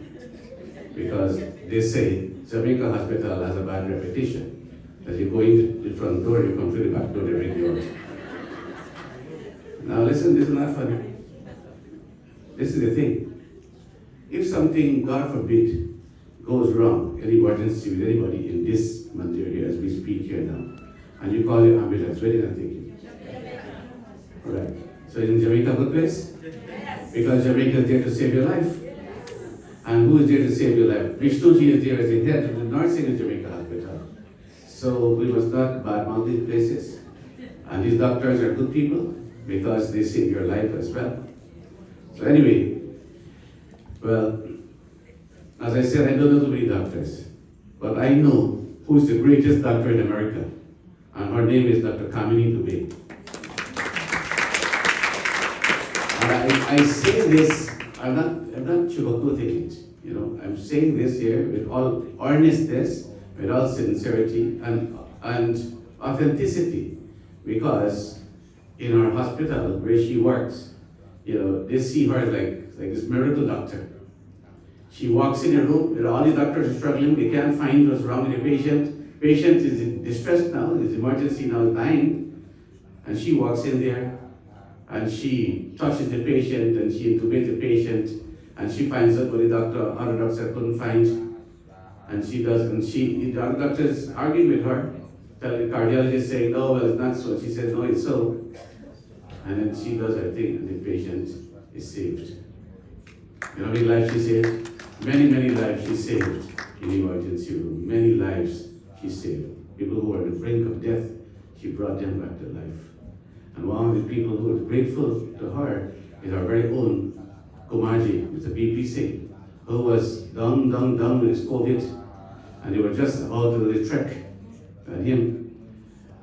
because they say Jamaica Hospital has a bad reputation. That you go in the front door, you come through the back door, they bring you out. Now listen, this is not funny. This is the thing. If something, God forbid, goes wrong, any emergency with anybody in this mandir here as we speak here now, and you call your ambulance, where did I take you? Alright. So is Jamaica a good place? Because Jamaica is there to save your life. And who is there to save your life? Vishnuji is there as the head of the nursing in Jamaica Hospital. So we must not badmouth these places. And these doctors are good people because they save your life as well. So anyway, well, as I said, I don't know too many doctors. But I know who is the greatest doctor in America. And her name is Dr. Kamini Doobay. I say this, I'm not sugarcoating it, I'm saying this here with all earnestness, with all sincerity and authenticity, because in our hospital where she works, they see her like this miracle doctor. She walks in a room where all the doctors are struggling, they can't find what's wrong with the patient. Patient is in distress now, his emergency now is dying, and she walks in there, and she touches the patient, and she intubates the patient, and she finds out what the other doctor couldn't find, and she does, and the other doctors arguing with her, telling the cardiologist saying, no, well, it's not so. She said, no, it's so. And then she does her thing, and the patient is saved. You know how many lives she saved? Many, many lives she saved in the emergency room. Many lives she saved. People who were on the brink of death, she brought them back to life. And one of the people who was grateful to her is our very own Kumaji, Mr. B.P. Singh, who was down with his COVID, and they were just about to do the trek at him.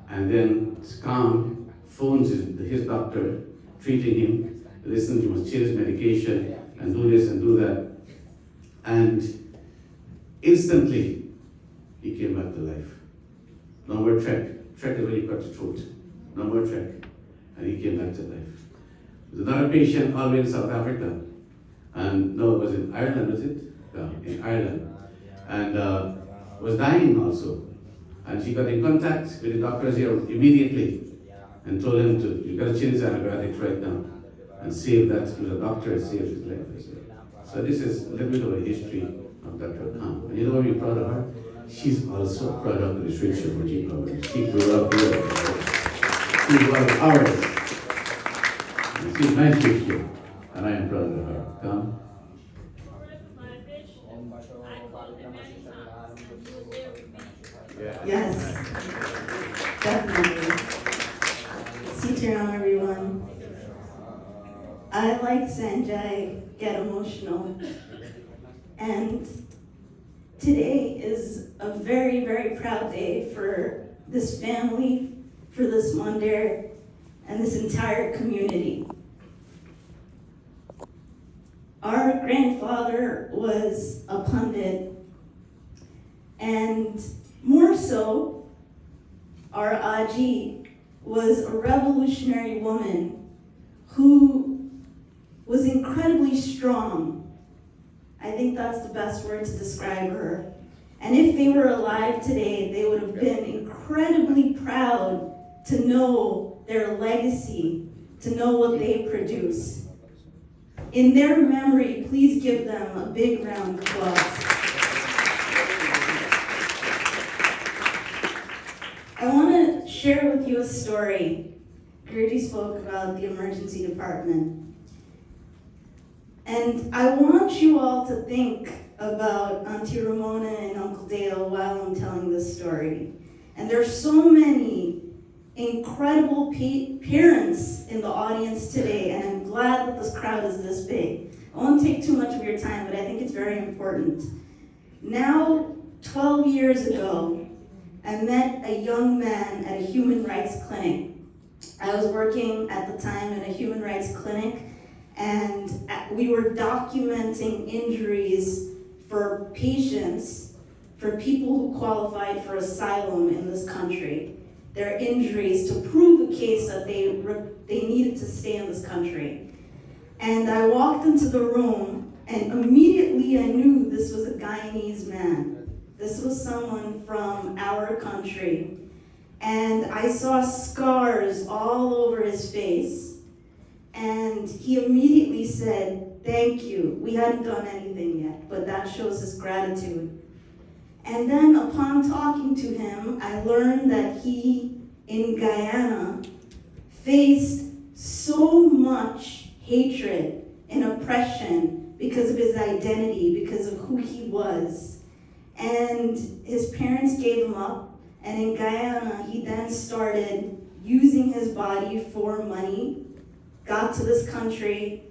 And then Scam phones his doctor, treating him, listen, you must change his medication, and do this and do that. And instantly, he came back to life. No more trek. Trek is when you cut the throat. No more trek. And he came back to life. There's another patient all the way in South Africa. And no, it was in Ireland, was it? Yeah, in Ireland. And was dying also. And she got in contact with the doctors here immediately and told him you got to change the antibiotics right now and save that. The doctor saved his life as well. So this is a little bit of a history of Dr. Khan. And you know what we're proud of her? She's also proud of the Sri Shivji program. She grew up here. She's one of ours. And she's my Shivji, and I am proud of her. Come. My vision, I call the name. Yes. I, like Sanjay, get emotional. And today is a very, very proud day for this family, for this mandir, and this entire community. Our grandfather was a Pandit, and more so, our Aji was a revolutionary woman who was incredibly strong. I think that's the best word to describe her. And if they were alive today, they would have been incredibly proud to know their legacy, to know what they produced. In their memory, please give them a big round of applause. I want to share with you a story. Guruji spoke about the emergency department. And I want you all to think about Auntie Ramona and Uncle Dale while I'm telling this story. And there's so many incredible parents in the audience today, and I'm glad that this crowd is this big. I won't take too much of your time, but I think it's very important. Now, 12 years ago, I met a young man at a human rights clinic. I was working at the time in a human rights clinic, and we were documenting injuries for patients, for people who qualified for asylum in this country. Their injuries to prove a case that they needed to stay in this country. And I walked into the room, and immediately I knew this was a Guyanese man. This was someone from our country. And I saw scars all over his face. And he immediately said, "Thank you." We hadn't done anything yet, but that shows his gratitude. And then upon talking to him, I learned that he, in Guyana, faced so much hatred and oppression because of his identity, because of who he was. And his parents gave him up, and in Guyana, he then started using his body for money, got to this country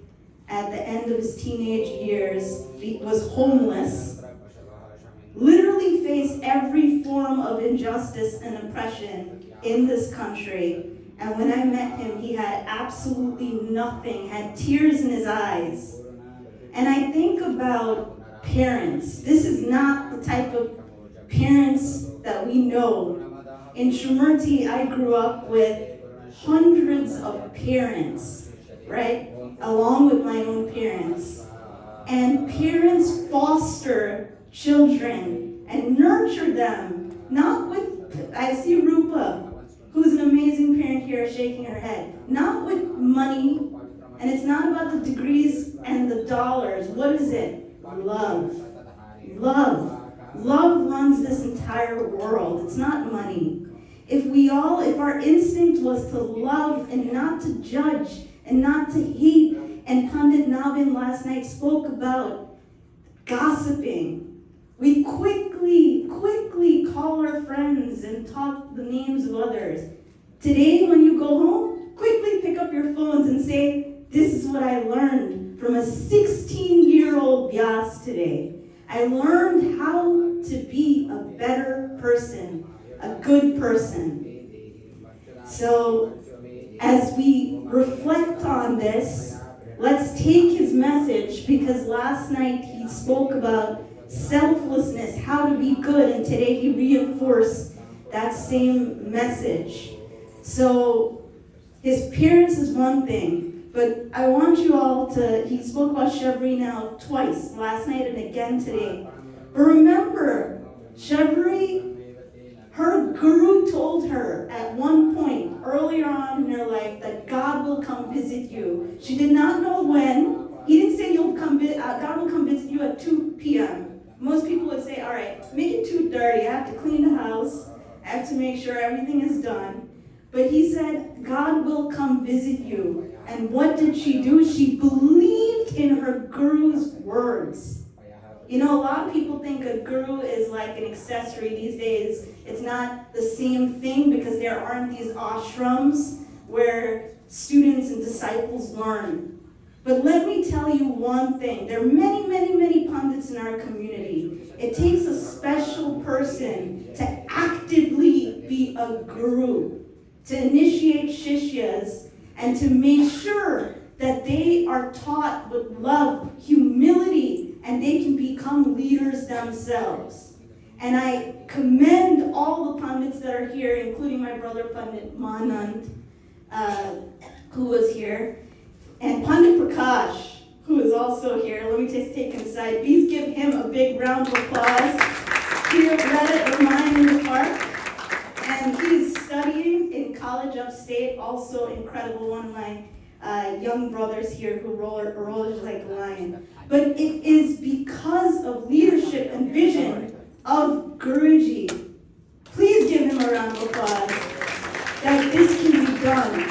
at the end of his teenage years, he was homeless, literally faced every form of injustice and oppression in this country. And when I met him, he had absolutely nothing, had tears in his eyes. And I think about parents. This is not the type of parents that we know. In Shumurti, I grew up with hundreds of parents, right? Along with my own parents. And parents foster children and nurture them, not with, I see Rupa, who's an amazing parent here shaking her head, not with money, and it's not about the degrees and the dollars. What is it? Love. Love. Love runs this entire world. It's not money. If our instinct was to love and not to judge and not to hate, and Pandit Navin last night spoke about gossiping. We quickly call our friends and talk the names of others. Today, when you go home, quickly pick up your phones and say, "This is what I learned from a 16-year-old Vyas today. I learned how to be a better person, a good person." So, as we reflect on this, let's take his message, because last night he spoke about selflessness, how to be good, and today he reinforced that same message. So his parents is one thing, but I want you all to, he spoke about Shabri now twice, last night and again today. But remember, Shabri, her guru told her at one point earlier on in her life that God will come visit you. She did not know when. He didn't say God will come visit you at 2 p.m. Most people would say, all right, make it 2:30. I have to clean the house. I have to make sure everything is done. But he said, God will come visit you. And what did she do? She believed in her guru's words. You know, a lot of people think a guru is like an accessory these days. It's not the same thing because there aren't these ashrams where students and disciples learn. But let me tell you one thing. There are many, many, many pundits in our community. It takes a special person to actively be a guru, to initiate shishyas, and to make sure that they are taught with love, humility, and they can become leaders themselves. And I commend all the pundits that are here, including my brother Pandit Manand, who was here, and Pandit Prakash, who is also here. Let me just take him aside. Please give him a big round of applause. Here at Ramona in the park. And he's studying in college upstate, also incredible, one of my young brothers here who rolls like a lion. But it is because of leadership and vision of Guruji. Please give him a round of applause that this can be done.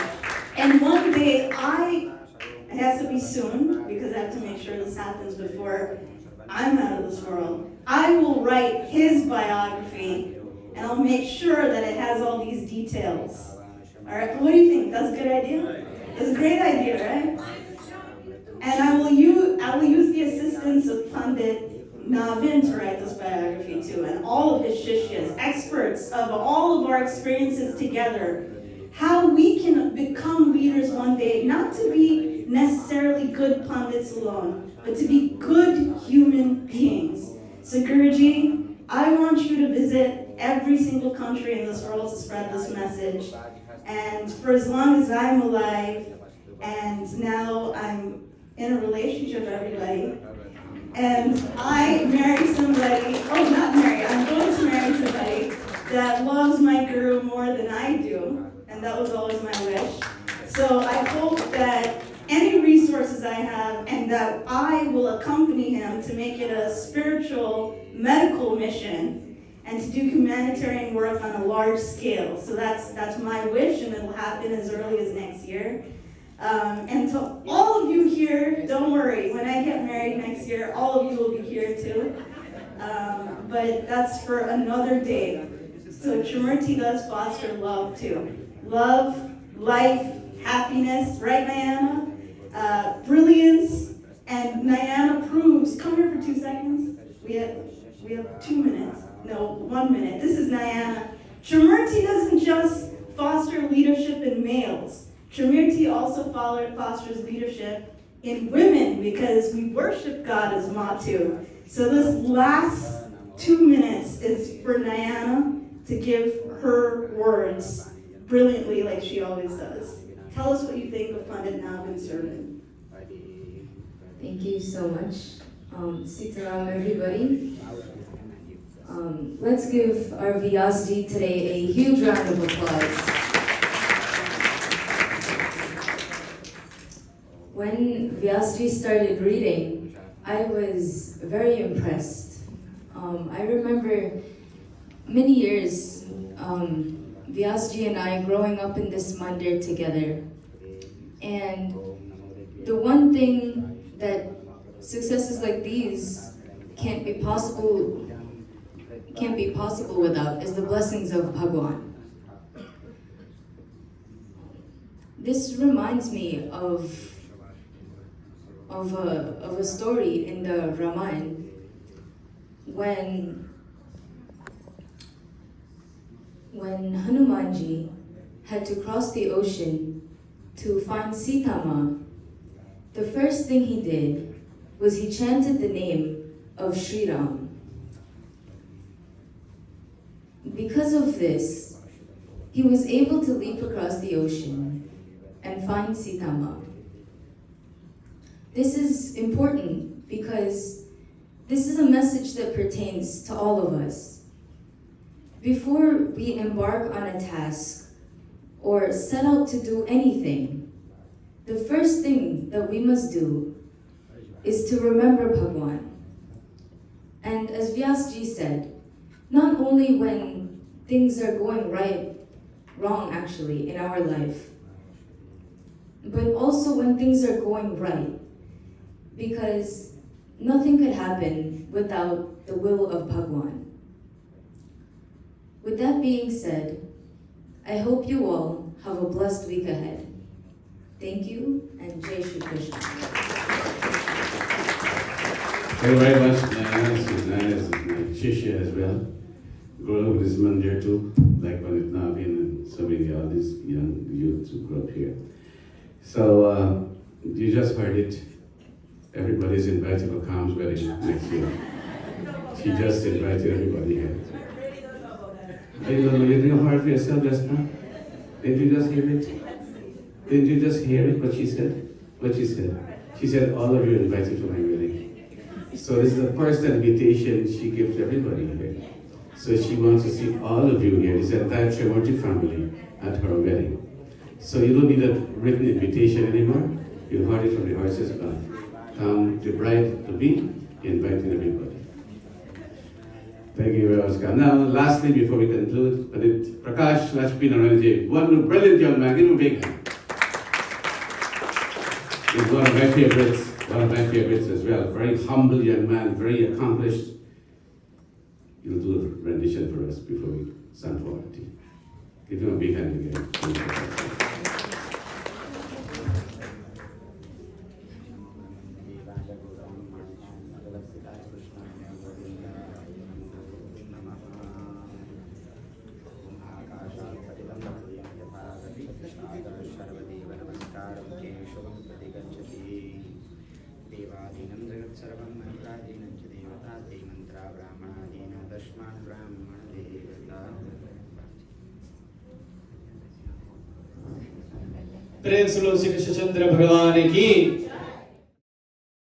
And one day it has to be soon, because I have to make sure this happens before I'm out of this world. I will write his biography, and I'll make sure that it has all these details. All right, what do you think? That's a good idea? It's a great idea, right? And I will use the assistance of Pandit Navin to write this biography too, and all of his shishyas, experts of all of our experiences together, how we can become leaders one day, not to be necessarily good pundits alone, but to be good human beings. So Guruji, I want you to visit every single country in this world to spread this message. And for as long as I'm alive, and now I'm in a relationship with everybody, and I marry somebody, I'm going to marry somebody that loves my guru more than I do, and that was always my wish. So I hope that any resources I have, and that I will accompany him to make it a spiritual medical mission and to do humanitarian work on a large scale. So that's my wish, and it will happen as early as next year. And to all of you here, don't worry, when I get married next year, all of you will be here too. But that's for another day. So Trimurti does foster love too. Love, life, happiness, right, Nayana? Brilliance, and Nayana proves, come here for 2 seconds. We have 2 minutes. No, 1 minute. This is Nayana. Trimurti doesn't just foster leadership in males. Trimurti also fosters leadership in women, because we worship God as Matu. So this last 2 minutes is for Nayana to give her words brilliantly like she always does. Tell us what you think of Pandit Navin's sermon. Thank you so much. Sitaram, everybody. Let's give our Vyasji today a huge round of applause. When Vyasji started reading, I was very impressed. I remember many years, Vyasji and I growing up in this mandir together. And the one thing that successes like these can't be possible without is the blessings of Bhagwan. This reminds me of a story in the Ramayana when Hanumanji had to cross the ocean to find Sita Ma. The first thing he did was he chanted the name of Sri Ram. Because of this, he was able to leap across the ocean and find Sita Ma. This is important because this is a message that pertains to all of us. Before we embark on a task or set out to do anything, the first thing that we must do is to remember Bhagwan. And as Vyasji said, not only when things are going wrong actually in our life, but also when things are going right, because nothing could happen without the will of Bhagwan. With that being said, I hope you all have a blessed week ahead. Thank you, and Jai Shri Krishna. Thank you very much. Nana is my Shishya as well. Grew up with this mandir too, like Pandit Navin and so many all these young youths who grew up here. So you just heard it. Everybody's invited for Kam's wedding next year. She just invited everybody here. I don't know, you didn't hear it for yourself just now? Did you just hear it? Did you just hear it, what she said? What she said? She said, all of you are invited for my wedding. So this is the first invitation she gives to everybody here. So she wants to see all of you here, this entire Tremorti family at her wedding. So you don't need a written invitation anymore. You heard it from the horse's mouth. The bride-to-be inviting everybody. Thank you very much. Now, lastly, before we conclude, Pandit Prakash Lakshmi Narayanji, one brilliant young man. Give him a big hand. He's one of my favorites as well. Very humble young man, very accomplished. He'll do a rendition for us before we stand forward. Give him a big hand again. प्रेम से बोलो श्री कृष्ण चंद्र भगवान की